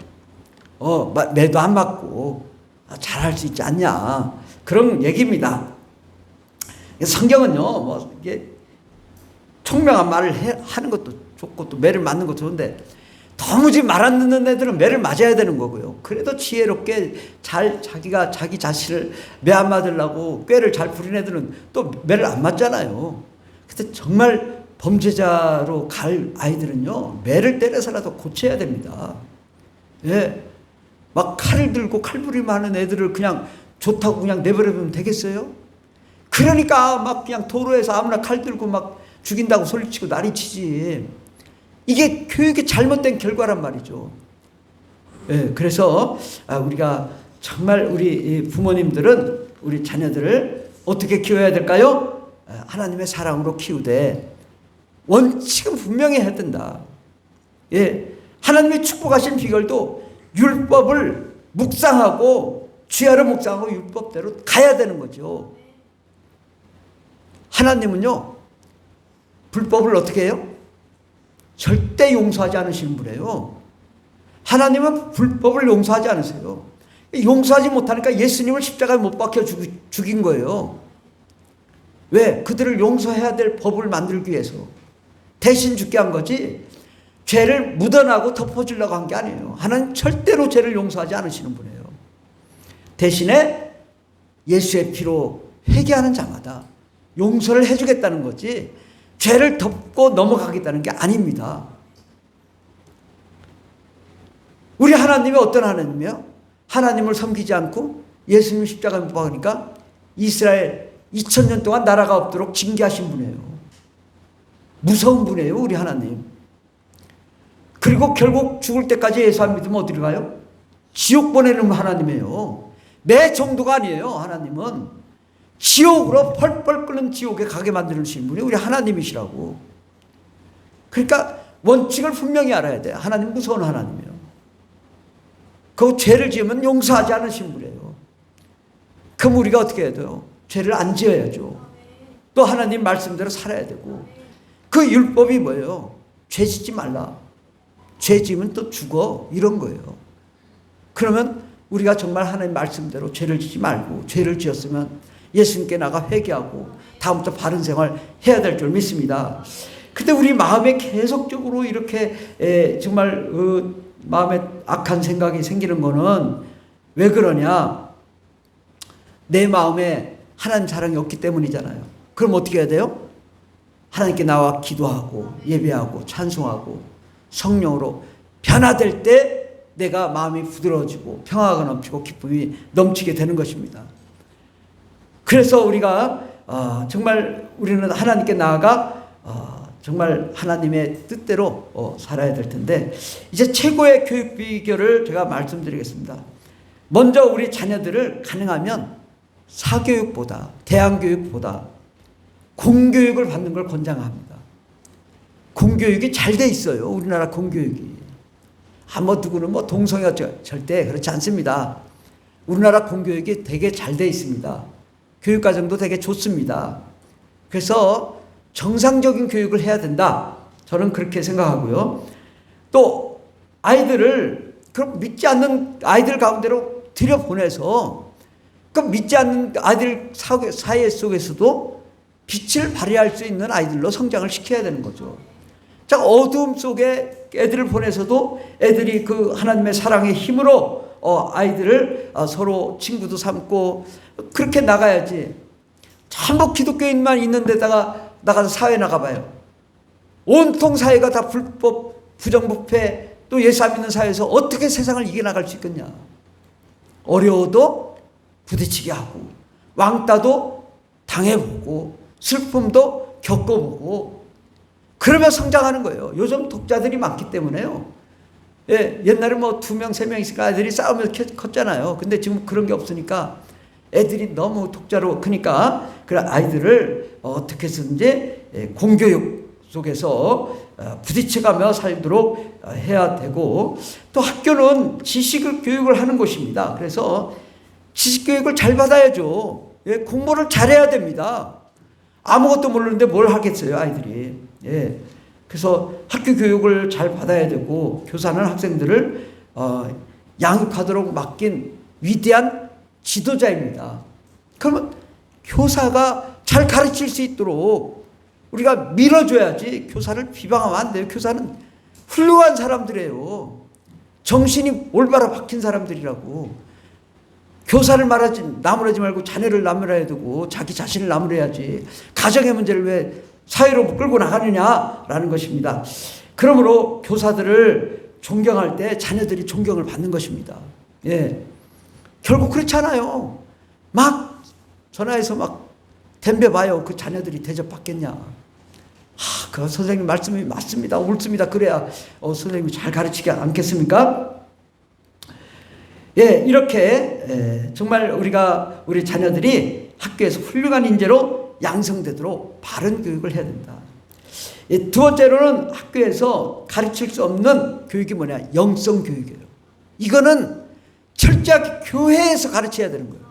S1: 매도 안 맞고 잘할 수 있지 않냐 그런 얘기입니다. 성경은요 뭐 이게 총명한 말을 하는 것도 좋고 또 매를 맞는 것도 좋은데 도무지 말 안 듣는 애들은 매를 맞아야 되는 거고요. 그래도 지혜롭게 잘 자기가 자기 자신을 매 안 맞으려고 꾀를 잘 부린 애들은 또 매를 안 맞잖아요. 근데 정말 범죄자로 갈 아이들은요 매를 때려서라도 고쳐야 됩니다. 막 칼을 들고 칼부림을 하는 애들을 그냥 좋다고 그냥 내버려두면 되겠어요? 그러니까 막 그냥 도로에서 아무나 칼 들고 막 죽인다고 소리치고 난리치지. 이게 교육이 잘못된 결과란 말이죠. 그래서 우리가 정말 우리 부모님들은 우리 자녀들을 어떻게 키워야 될까요? 하나님의 사랑으로 키우되 원칙은 분명히 해야 된다. 하나님의 축복하신 비결도 율법을 묵상하고 주야로 묵상하고 율법대로 가야 되는 거죠. 하나님은요, 불법을 어떻게 해요? 절대 용서하지 않으시는 분이에요. 하나님은 불법을 용서하지 않으세요. 용서하지 못하니까 예수님을 십자가에 못 박혀 죽인 거예요. 왜? 그들을 용서해야 될 법을 만들기 위해서 대신 죽게 한 거지, 죄를 묻어나고 덮어주려고 한 게 아니에요. 하나님 절대로 죄를 용서하지 않으시는 분이에요. 대신에 예수의 피로 회개하는 자마다 용서를 해주겠다는 거지, 죄를 덮고 넘어가겠다는 게 아닙니다. 우리 하나님이 어떤 하나님이에요? 하나님을 섬기지 않고 예수님 십자가에 못 박으니까 이스라엘 2000년 동안 나라가 없도록 징계하신 분이에요. 무서운 분이에요, 우리 하나님. 그리고 결국 죽을 때까지 예수 안 믿으면 어디로 가요? 지옥 보내는 하나님이에요. 매 정도가 아니에요. 하나님은 지옥으로 펄펄 끓는 지옥에 가게 만드시는 분이 우리 하나님이시라고. 그러니까 원칙을 분명히 알아야 돼요. 하나님 무서운 하나님이에요. 그 죄를 지으면 용서하지 않으신 분이에요. 그럼 우리가 어떻게 해야 돼요? 죄를 안 지어야죠. 또 하나님 말씀대로 살아야 되고. 그 율법이 뭐예요? 죄 짓지 말라. 죄 지으면 또 죽어. 이런 거예요. 그러면 우리가 정말 하나님 말씀대로 죄를 짓지 말고, 죄를 지었으면 예수님께 나가 회개하고 다음부터 바른 생활 해야 될 줄 믿습니다. 근데 우리 마음에 계속적으로 이렇게 정말 마음에 악한 생각이 생기는 거는 왜 그러냐? 내 마음에 하나님 사랑이 없기 때문이잖아요. 그럼 어떻게 해야 돼요? 하나님께 나와 기도하고 예배하고 찬송하고 성령으로 변화될 때 내가 마음이 부드러워지고 평화가 넘치고 기쁨이 넘치게 되는 것입니다. 그래서 우리가 정말 우리는 하나님께 나아가 정말 하나님의 뜻대로 살아야 될 텐데, 이제 최고의 교육 비결을 제가 말씀드리겠습니다. 먼저 우리 자녀들을 가능하면 사교육보다, 대안교육보다 공교육을 받는 걸 권장합니다. 공교육이 잘 돼 있어요. 우리나라 공교육이. 누구는 동성애가 절대 그렇지 않습니다. 우리나라 공교육이 되게 잘 돼 있습니다. 교육과정도 되게 좋습니다. 그래서 정상적인 교육을 해야 된다. 저는 그렇게 생각하고요. 또 아이들을 그럼 믿지 않는 아이들 가운데로 들여보내서, 그럼 믿지 않는 아이들 사회 속에서도 빛을 발휘할 수 있는 아이들로 성장을 시켜야 되는 거죠. 자, 어두움 속에 애들을 보내서도 애들이 그 하나님의 사랑의 힘으로 아이들을 서로 친구도 삼고 그렇게 나가야지. 전부 기독교인만 있는 데다가 나가서 사회 나가봐요. 온통 사회가 다 불법, 부정부패, 또 예수 안 믿는 사회에서 어떻게 세상을 이겨나갈 수 있겠냐. 어려워도 부딪히게 하고, 왕따도 당해보고, 슬픔도 겪어보고, 그러면 성장하는 거예요. 요즘 독자들이 많기 때문에요. 옛날에 2명, 3명 있으니까 아이들이 싸우면서 컸잖아요. 근데 지금 그런 게 없으니까 애들이 너무 독자로 크니까, 그런 아이들을 어떻게 해서든지 공교육 속에서 부딪혀가며 살도록 해야 되고, 또 학교는 지식을 교육을 하는 곳입니다. 그래서 지식 교육을 잘 받아야죠. 공부를 잘해야 됩니다. 아무것도 모르는데 뭘 하겠어요, 아이들이. 그래서 학교 교육을 잘 받아야 되고, 교사는 학생들을 양육하도록 맡긴 위대한 지도자입니다. 그러면 교사가 잘 가르칠 수 있도록 우리가 밀어줘야지. 교사를 비방하면 안 돼요. 교사는 훌륭한 사람들이에요. 정신이 올바로 박힌 사람들이라고. 교사를 나무라지 말고 자녀를 나무라야 되고 자기 자신을 나무라야지. 가정의 문제를 왜 사회로 끌고 나가느냐라는 것입니다. 그러므로 교사들을 존경할 때 자녀들이 존경을 받는 것입니다. 결국 그렇잖아요. 막 전화해서 막 덤벼봐요. 그 자녀들이 대접받겠냐. 그 선생님 말씀이 맞습니다. 옳습니다. 그래야 선생님이 잘 가르치지 않겠습니까? 이렇게 정말 우리 자녀들이 학교에서 훌륭한 인재로 양성되도록 바른 교육을 해야 된다. 두 번째로는 학교에서 가르칠 수 없는 교육이 뭐냐? 영성 교육이에요. 이거는 철저하게 교회에서 가르쳐야 되는 거예요.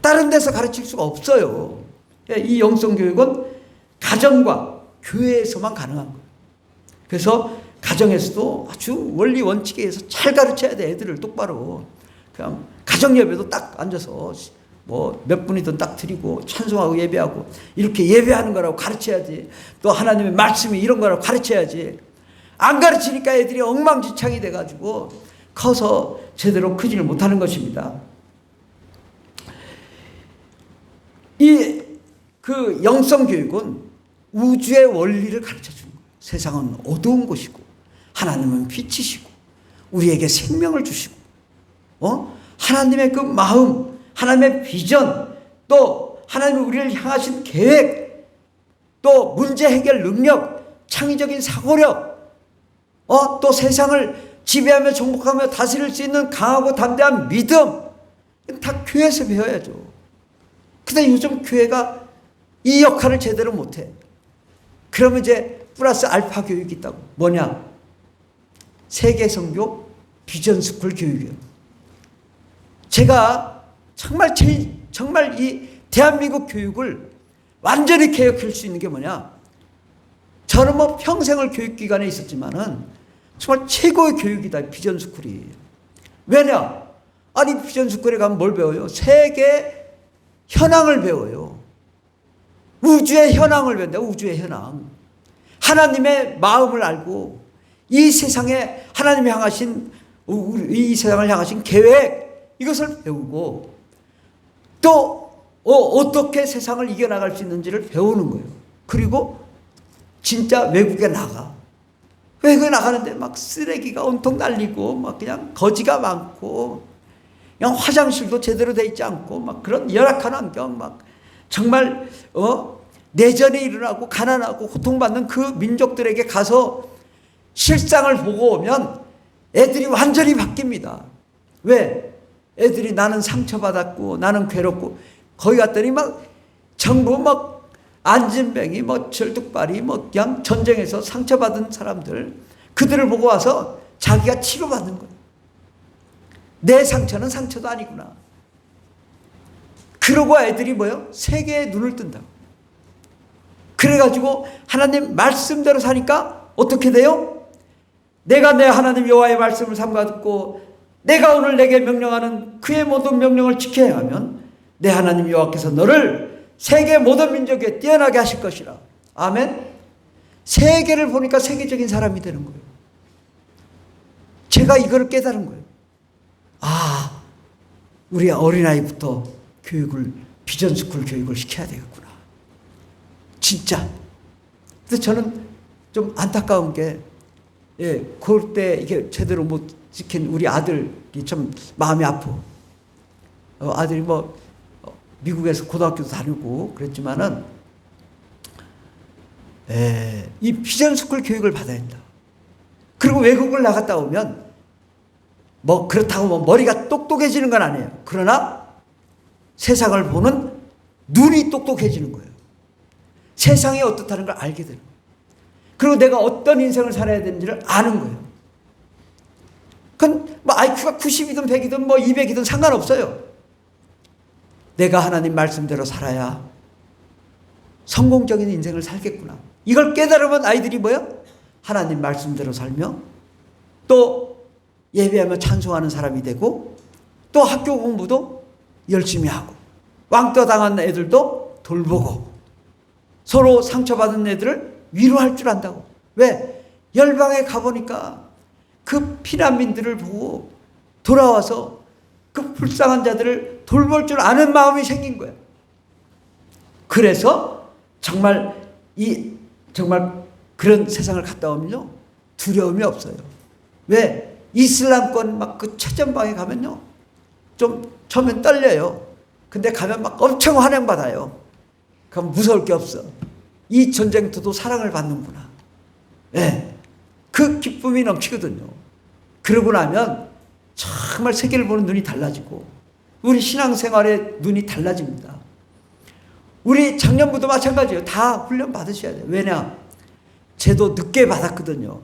S1: 다른 데서 가르칠 수가 없어요. 이 영성 교육은 가정과 교회에서만 가능한 거예요. 그래서 가정에서도 아주 원리 원칙에 의해서 잘 가르쳐야 돼. 애들을 똑바로. 그냥 가정 예배도 딱 앉아서 뭐 몇 분이든 딱 드리고 찬송하고 예배하고 이렇게 예배하는 거라고 가르쳐야지. 또 하나님의 말씀이 이런 거라고 가르쳐야지. 안 가르치니까 애들이 엉망진창이 돼가지고 커서 제대로 크지를 못하는 것입니다. 그 영성 교육은 우주의 원리를 가르쳐 주는 거예요. 세상은 어두운 곳이고 하나님은 빛이시고 우리에게 생명을 주시고 하나님의 그 마음, 하나님의 비전, 또 하나님이 우리를 향하신 계획, 또 문제 해결 능력, 창의적인 사고력, 또 세상을 지배하며 정복하며 다스릴 수 있는 강하고 담대한 믿음, 다 교회에서 배워야죠. 근데 요즘 교회가 이 역할을 제대로 못해. 그러면 이제 플러스 알파 교육이 있다고. 뭐냐? 세계선교 비전스쿨 교육이에요. 제가 정말 이 대한민국 교육을 완전히 개혁할 수 있는 게 뭐냐? 저는 뭐 평생을 교육기관에 있었지만은 정말 최고의 교육이다, 비전스쿨이. 왜냐? 아니, 비전스쿨에 가면 뭘 배워요? 세계 현황을 배워요. 우주의 현황을 배운다, 우주의 현황. 하나님의 마음을 알고 이 세상에 하나님이 향하신, 이 세상을 향하신 계획, 이것을 배우고 또 어떻게 세상을 이겨나갈 수 있는지를 배우는 거예요. 그리고 진짜 외국에 나가. 외국에 나가는데 막 쓰레기가 온통 날리고 막 그냥 거지가 많고 그냥 화장실도 제대로 돼 있지 않고 막 그런 열악한 환경, 막 정말 내전이 일어나고 가난하고 고통받는 그 민족들에게 가서 실상을 보고 오면 애들이 완전히 바뀝니다. 왜? 애들이 나는 상처받았고 나는 괴롭고, 거기 갔더니 막 정부 막 안진뱅이 뭐 절뚝발이 뭐 그냥 전쟁에서 상처받은 사람들, 그들을 보고 와서 자기가 치료받는 거예요. 내 상처는 상처도 아니구나. 그러고 애들이 뭐요? 세계에 눈을 뜬다고. 그래가지고 하나님 말씀대로 사니까 어떻게 돼요? 내가 내 하나님 여호와의 말씀을 삼가 듣고 내가 오늘 내게 명령하는 그의 모든 명령을 지켜야 하면 내 하나님 여호와께서 너를 세계 모든 민족에 뛰어나게 하실 것이라. 아멘. 세계를 보니까 세계적인 사람이 되는 거예요. 제가 이걸 깨달은 거예요. 아, 우리 어린아이부터 교육을, 비전스쿨 교육을 시켜야 되겠구나. 진짜. 근데 저는 좀 안타까운 게, 그때 이게 제대로 못 지킨 우리 아들이 좀 마음이 아파. 아들이 뭐 미국에서 고등학교도 다니고 그랬지만은 이 비전스쿨 교육을 받아야 한다. 그리고 외국을 나갔다 오면 뭐 그렇다고 뭐 머리가 똑똑해지는 건 아니에요. 그러나 세상을 보는 눈이 똑똑해지는 거예요. 세상이 어떻다는 걸 알게 되는 거예요. 그리고 내가 어떤 인생을 살아야 되는지를 아는 거예요. 그건 뭐 IQ가 90이든 100이든 뭐 200이든 상관없어요. 내가 하나님 말씀대로 살아야 성공적인 인생을 살겠구나. 이걸 깨달으면 아이들이 뭐예요? 하나님 말씀대로 살며 또 예배하며 찬송하는 사람이 되고 또 학교 공부도 열심히 하고 왕따 당한 애들도 돌보고 서로 상처받은 애들을 위로할 줄 안다고. 왜? 열방에 가보니까 그 피난민들을 보고 돌아와서 그 불쌍한 자들을 돌볼 줄 아는 마음이 생긴 거예요. 그래서 정말 그런 세상을 갔다 오면요 두려움이 없어요. 왜? 이슬람권 막 그 최전방에 가면요 좀 처음엔 떨려요. 근데 가면 막 엄청 환영받아요. 그럼 무서울 게 없어. 이 전쟁터도 사랑을 받는구나. 그 기쁨이 넘치거든요. 그러고 나면 정말 세계를 보는 눈이 달라지고 우리 신앙생활의 눈이 달라집니다. 우리 작년부도 마찬가지예요. 다 훈련 받으셔야 돼요. 왜냐? 제도 늦게 받았거든요.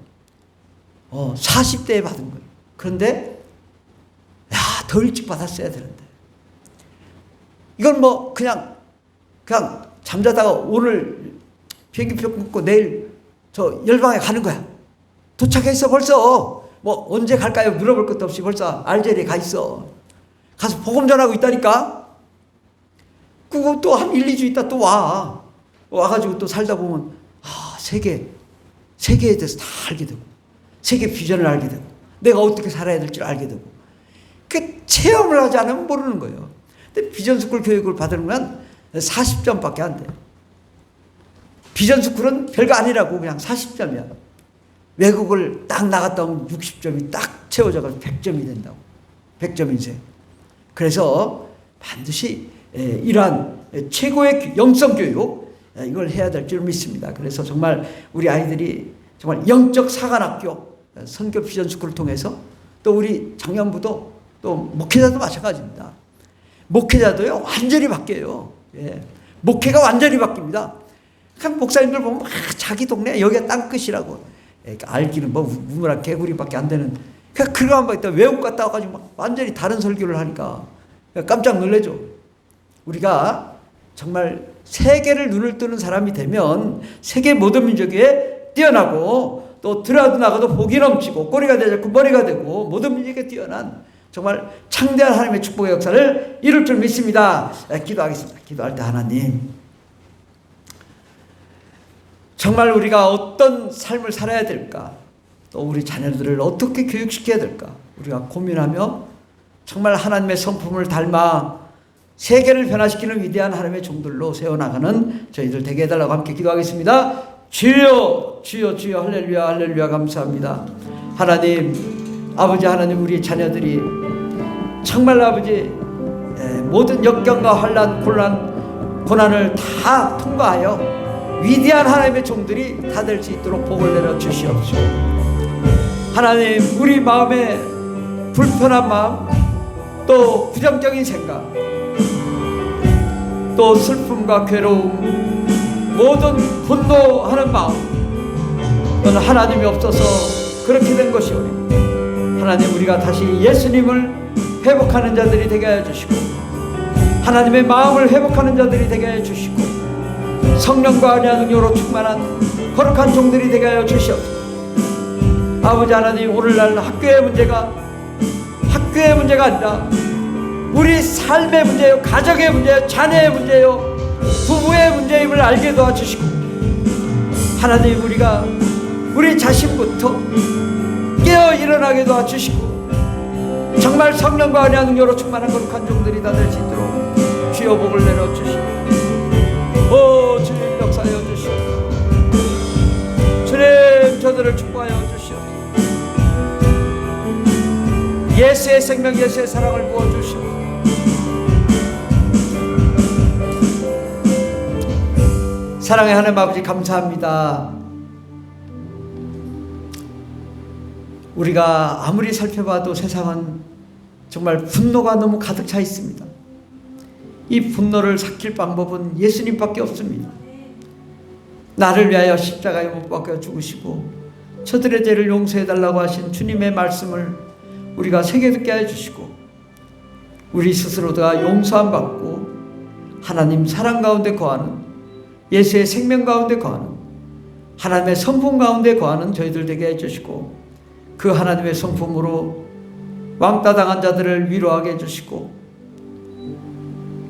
S1: 40대에 받은 거예요. 그런데 더 일찍 받았어야 되는데 이건 뭐 그냥 잠자다가 오늘 비행기표 끊고 내일 저 열방에 가는 거야. 도착했어 벌써. 뭐 언제 갈까요? 물어볼 것도 없이 벌써 알제리에 가 있어. 가서 복음 전하고 있다니까. 그거 또 한 1, 2주 있다 또 와가지고 또 살다 보면 세계에 대해서 다 알게 되고 세계 비전을 알게 되고 내가 어떻게 살아야 될지 알게 되고 그 체험을 하지 않으면 모르는 거예요. 근데 비전스쿨 교육을 받으는 건 40점밖에 안 돼요. 비전스쿨은 별거 아니라고 그냥 40점이야. 외국을 딱 나갔다 오면 60점이 딱 채워져가지고 100점이 된다고. 100점 인생. 그래서 반드시 이러한 최고의 영성 교육 이걸 해야 될 줄 믿습니다. 그래서 정말 우리 아이들이 정말 영적 사관학교 선교 비전스쿨을 통해서 또 우리 청년부도 또 목회자도 마찬가지입니다. 목회자도요 완전히 바뀌어요. 목회가 완전히 바뀝니다. 그러니까 목사님들 보면 자기 동네 여기가 땅끝이라고 알기는 뭐 우물한 개구리밖에 안 되는 그거 한번 있다 외국 갔다 와가지고 막 완전히 다른 설교를 하니까 깜짝 놀래죠. 우리가 정말 세계를 눈을 뜨는 사람이 되면 세계 모든 민족에 뛰어나고 또 들어도 나가도 복이 넘치고 꼬리가 되고 머리가 되고 모든 민족에 뛰어난 정말 창대한 하나님의 축복의 역사를 이룰 줄 믿습니다. 기도하겠습니다. 기도할 때 하나님 정말 우리가 어떤 삶을 살아야 될까 또 우리 자녀들을 어떻게 교육시켜야 될까 우리가 고민하며 정말 하나님의 성품을 닮아 세계를 변화시키는 위대한 하나님의 종들로 세워나가는 저희들 되게 해달라고 함께 기도하겠습니다. 주여 주여 주여 할렐루야 할렐루야 감사합니다. 하나님 아버지 하나님 우리 자녀들이 정말 아버지 모든 역경과 환난 고난을 다 통과하여 위대한 하나님의 종들이 다 될 수 있도록 복을 내려 주시옵소서. 하나님 우리 마음에 불편한 마음 또 부정적인 생각 또 슬픔과 괴로움 모든 분노하는 마음 또는 하나님이 없어서 그렇게 된 것이오니 하나님 우리가 다시 예수님을 회복하는 자들이 되게 하여 주시고 하나님의 마음을 회복하는 자들이 되게 하여 주시고 성령과 은혜와 능력으로 충만한 거룩한 종들이 되게 하여 주시옵소서. 아버지 하나님 오늘날 학교의 문제가 아니라 우리 삶의 문제요 가정의 문제요 자녀의 문제요 부부의 문제임을 알게 도와주시고 하나님 우리가 우리 자신부터 깨어 일어나게 도와주시고 정말 성령과 은혜와 능력으로 충만한 거룩한 종들이 다 될 수 있도록 주여 복을 내려주시고 주님 역사하여 주시옵소서. 주님 저들을 축복하여 주시옵소서. 예수의 생명 예수의 사랑을 부어주시옵소서. 사랑의 하나님 아버지 감사합니다. 우리가 아무리 살펴봐도 세상은 정말 분노가 너무 가득 차 있습니다. 이 분노를 삭힐 방법은 예수님밖에 없습니다. 나를 위하여 십자가에 못 박혀 죽으시고 저들의 죄를 용서해달라고 하신 주님의 말씀을 우리가 새겨 듣게 해주시고 우리 스스로가 용서함 받고 하나님 사랑 가운데 거하는 예수의 생명 가운데 거하는 하나님의 성품 가운데 거하는 저희들 되게 해주시고 그 하나님의 성품으로 왕따 당한 자들을 위로하게 해주시고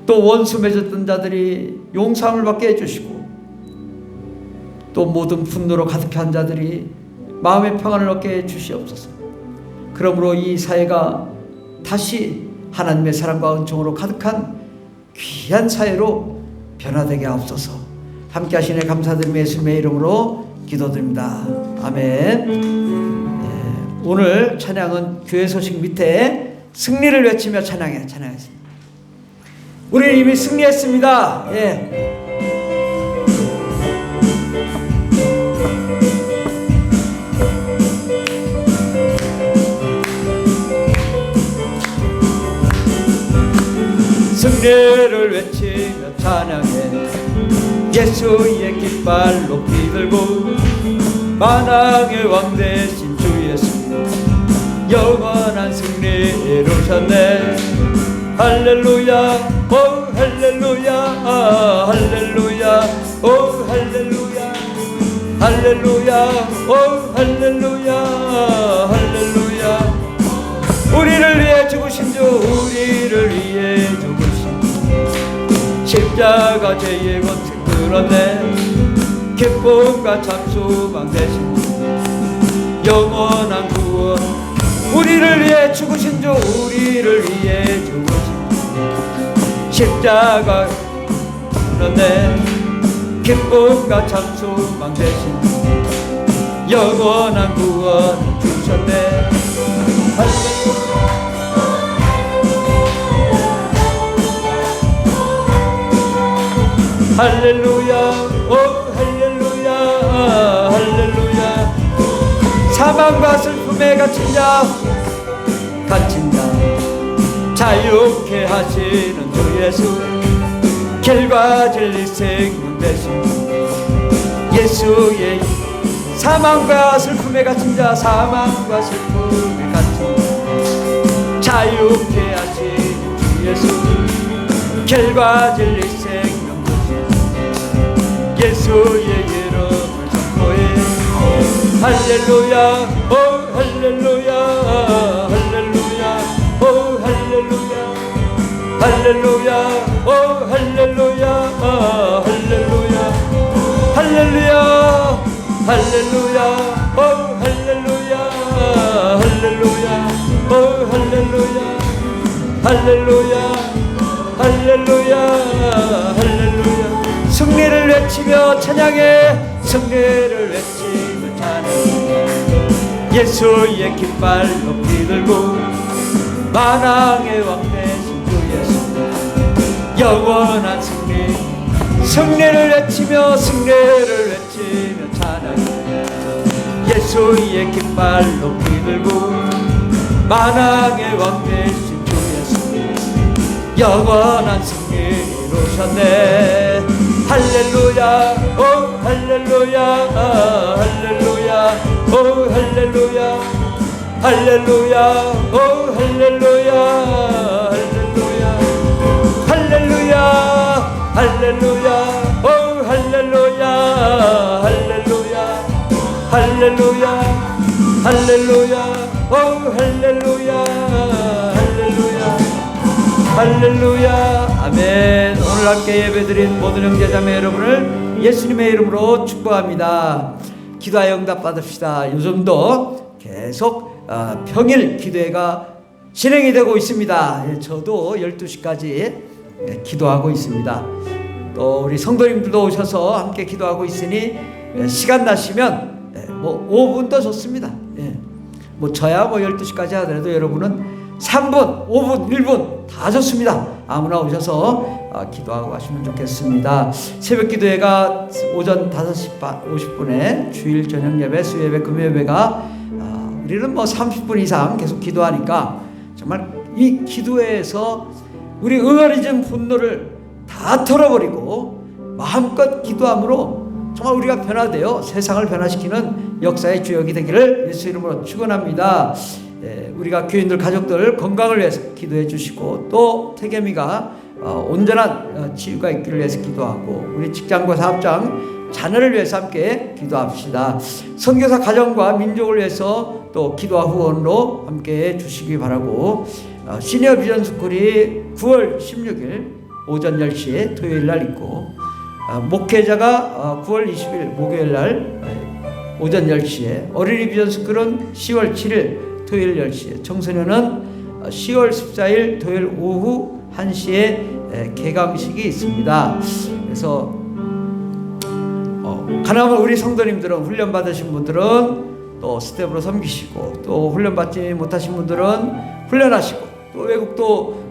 S1: 또 원수 맺었던 자들이 용서함을 받게 해주시고 또 모든 분노로 가득한 자들이 마음의 평안을 얻게 해주시옵소서. 그러므로 이 사회가 다시 하나님의 사랑과 은총으로 가득한 귀한 사회로 변화되게 하옵소서. 함께 하시네 감사드리며 예수님의 이름으로 기도드립니다. 아멘. 오늘 찬양은 교회 소식 밑에 승리를 외치며 찬양했습니다. 우리는 이미 승리했습니다. 승리를 외치며 찬양해 예수의 깃발 높이 들고 만왕의 왕 되신 주 예수 영원한 승리 이루셨네. 할렐루야 오 할렐루야 할렐루야 오 할렐루야 할렐루야 오 할렐루야 할렐루야. 우리를 위해 죽으신 주 우리를 위해 죽으신 주 십자가 죄의 권세 끌어내 기쁨과 참 소망 되신 주 영원한 구원. 우리를 위해 죽으신 주 우리를 위해 죽으신 주 십자가 끌어내 기쁨과 참 소망 되신 주 영원한 구원 주셨네. 할렐루야 오 할렐루야 할렐루야. 사망과 슬픔에 갇힌 자 자유케 하시는 주 예수 길과 진리 생명 되신 예수의 사망과 슬픔에 갇힌 자 사망과 슬픔에 갇힌 자유케 하시는 주 예수 길과 진리 생명 되신 예수의 이름을 선포해. 할렐루야 오 할렐루야 할렐루야 오 할렐루야 할렐루야 오 할렐루야 할렐루야 할렐루야 할렐루야 오 할렐루야 할렐루야 오 할렐루야 할렐루야 할렐루야 할렐루야. 승리를 외치며 찬양해 승리를 외치며 찬양해 예수의 깃발 높이 들고 만왕의 왕 되신 주 예수 영원한 승리. 승리를 외치며 승리를 외치며 찬양해 예수의 깃발 높이 들고 만왕의 왕 되신 주 예수 영원한 승리 이루셨네. 할렐루야 오 할렐루야 할렐루야 오 할렐루야 할렐루야 오 할렐루야 할렐루야 할렐루야 할렐루야 오 할렐루야 할렐루야 할렐루야 할렐루야 오 할렐루야 할렐루야 할렐루야. 아멘. 오늘 함께 예배드린 모든 형제자매 여러분을 예수님의 이름으로 축복합니다. 기도하여 응답 받읍시다. 요즘도 계속 평일 기도회가 진행이 되고 있습니다. 저도 12시까지 기도하고 있습니다. 또 우리 성도님들도 오셔서 함께 기도하고 있으니 시간 나시면 뭐 5분도 좋습니다. 뭐 저야 12시까지 하더라도 여러분은 3분, 5분, 1분 다 좋습니다. 아무나 오셔서 기도하고 가시면 좋겠습니다. 새벽 기도회가 오전 5시 50분에 주일 저녁 예배, 수예배, 금요예배가 우리는 뭐 30분 이상 계속 기도하니까 정말 이 기도회에서 우리 응어리진 분노를 다 털어버리고 마음껏 기도함으로 정말 우리가 변화되어 세상을 변화시키는 역사의 주역이 되기를 예수 이름으로 축원합니다. 우리가 교인들 가족들 건강을 위해서 기도해 주시고 또 태겸이가 온전한 치유가 있기를 위해서 기도하고 우리 직장과 사업장 자녀를 위해서 함께 기도합시다. 선교사 가정과 민족을 위해서 또 기도와 후원으로 함께 주시기 바라고 시니어 비전 스쿨이 9월 16일 오전 10시에 토요일 날 있고 목회자가 9월 20일 목요일 날 오전 10시에 어린이 비전 스쿨은 10월 7일 토요일 10시에 청소년은 10월 14일 토요일 오후 1시에 개강식이 있습니다. 그래서 가나마 우리 성도님들은 훈련 받으신 분들은 또 스텝으로 섬기시고 또 훈련 받지 못하신 분들은 훈련하시고 또 외국도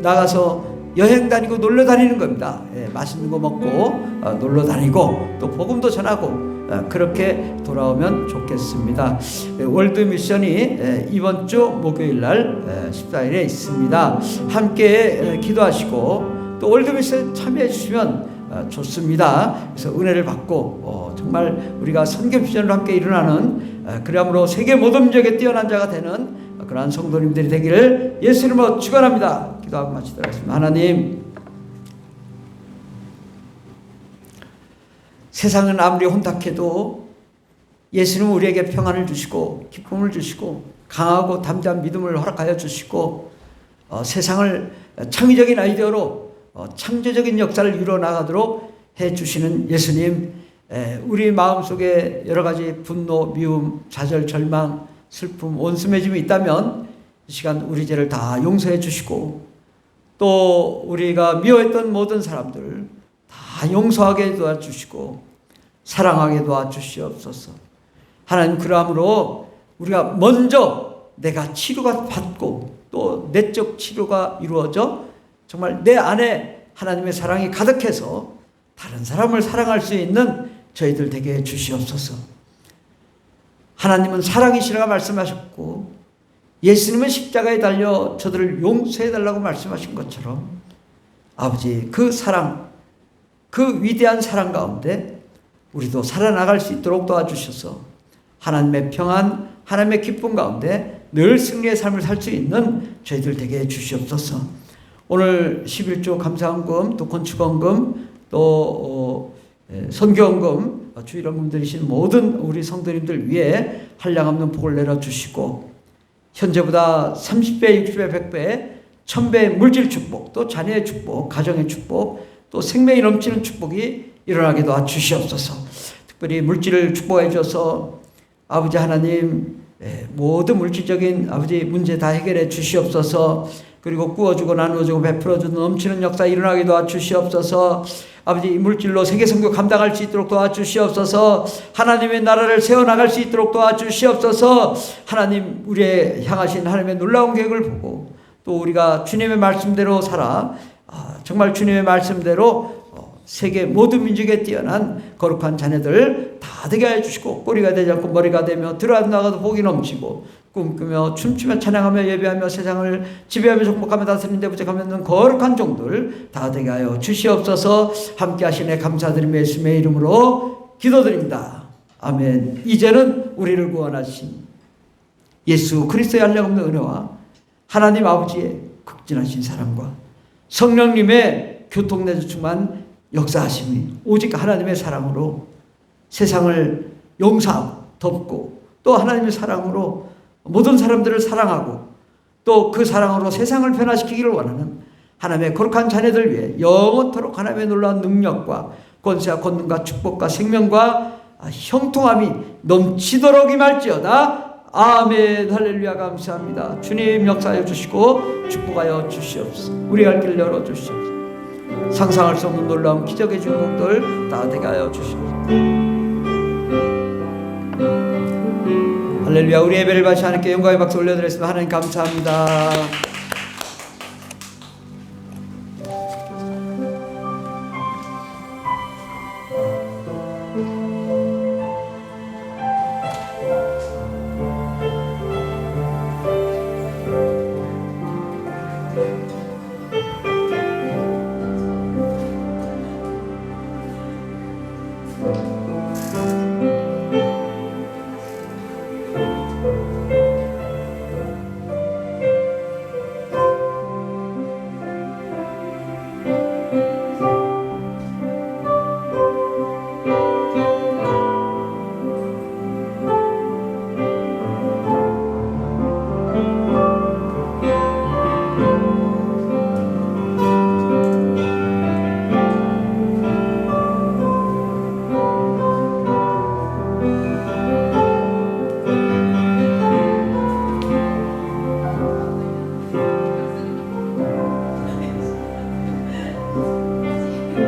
S1: 나가서 여행 다니고 놀러 다니는 겁니다. 맛있는 거 먹고 놀러 다니고 또 복음도 전하고 그렇게 돌아오면 좋겠습니다. 월드 미션이 이번 주 목요일 날 14일에 있습니다. 함께 기도하시고 또 월드 미션 참여해 주시면 좋습니다. 그래서 은혜를 받고 정말 우리가 선교 비전으로 함께 일어나는 그러므로 세계 모든 지역에 뛰어난 자가 되는 그러한 성도님들이 되기를 예수 이름으로 축원합니다. 기도하고 마치도록 하겠습니다. 하나님, 세상은 아무리 혼탁해도 예수님은 우리에게 평안을 주시고 기쁨을 주시고 강하고 담대한 믿음을 허락하여 주시고 세상을 창의적인 아이디어로 창조적인 역사를 이루어나가도록 해주시는 예수님, 우리 마음속에 여러 가지 분노, 미움, 좌절, 절망, 슬픔, 원수매짐이 있다면 이 시간 우리 죄를 다 용서해 주시고 또 우리가 미워했던 모든 사람들 다 용서하게 도와주시고 사랑하게 도와주시옵소서. 하나님, 그러므로 우리가 먼저 내가 치료가 받고 또 내적 치료가 이루어져 정말 내 안에 하나님의 사랑이 가득해서 다른 사람을 사랑할 수 있는 저희들 되게 해 주시옵소서. 하나님은 사랑이시라고 말씀하셨고 예수님은 십자가에 달려 저들을 용서해달라고 말씀하신 것처럼 아버지, 그 사랑, 그 위대한 사랑 가운데 우리도 살아나갈 수 있도록 도와주셔서 하나님의 평안, 하나님의 기쁨 가운데 늘 승리의 삶을 살 수 있는 저희들 되게 해 주시옵소서. 오늘 11조 감사헌금, 또 건축헌금, 또 선교헌금, 주일헌금 드리신 모든 우리 성도님들 위해 한량없는 복을 내려주시고 현재보다 30배, 60배, 100배, 1000배의 물질 축복, 또 자녀의 축복, 가정의 축복, 또 생명이 넘치는 축복이 일어나게 도와주시옵소서. 특별히 물질을 축복해 주셔서 아버지 하나님, 모든 물질적인 아버지 문제 다 해결해 주시옵소서. 그리고 구워주고 나누어주고 베풀어주는 넘치는 역사 일어나게 도와주시옵소서. 아버지, 물질로 세계선교 감당할 수 있도록 도와주시옵소서. 하나님의 나라를 세워나갈 수 있도록 도와주시옵소서. 하나님, 우리의 향하신 하나님의 놀라운 계획을 보고 또 우리가 주님의 말씀대로 살아 정말 주님의 말씀대로 세계 모든 민족에 뛰어난 거룩한 자녀들 다 되게 하여 주시고 꼬리가 되지 않고 머리가 되며 들어나가도 복이 넘치고 꿈꾸며 춤추며 찬양하며 예배하며 세상을 지배하며 정복하며 다스리는 데 부족하면 거룩한 종들 다 되게 하여 주시옵소서. 함께 하시네 감사드리며 예수님의 이름으로 기도드립니다. 아멘. 이제는 우리를 구원하신 예수 그리스도의 한량없는 은혜와 하나님 아버지의 극진하신 사랑과 성령님의 교통내주 충만 역사하심이 오직 하나님의 사랑으로 세상을 용서하고 덮고 또 하나님의 사랑으로 모든 사람들을 사랑하고 또 그 사랑으로 세상을 변화시키기를 원하는 하나님의 거룩한 자녀들 위해 영원토록 하나님의 놀라운 능력과 권세와 권능과 축복과 생명과 형통함이 넘치도록 임할지어다. 아멘. 할렐루야. 감사합니다. 주님 역사하여 주시고 축복하여 주시옵소서. 우리 갈 길을 열어주시옵소서. 상상할 수 없는 놀라운 기적의 주인공들 다 되게 하여 주시옵소서. 할렐루야. 우리 예배를 바치 하나님께 영광의 박수 올려드렸습니다. 하나님 감사합니다.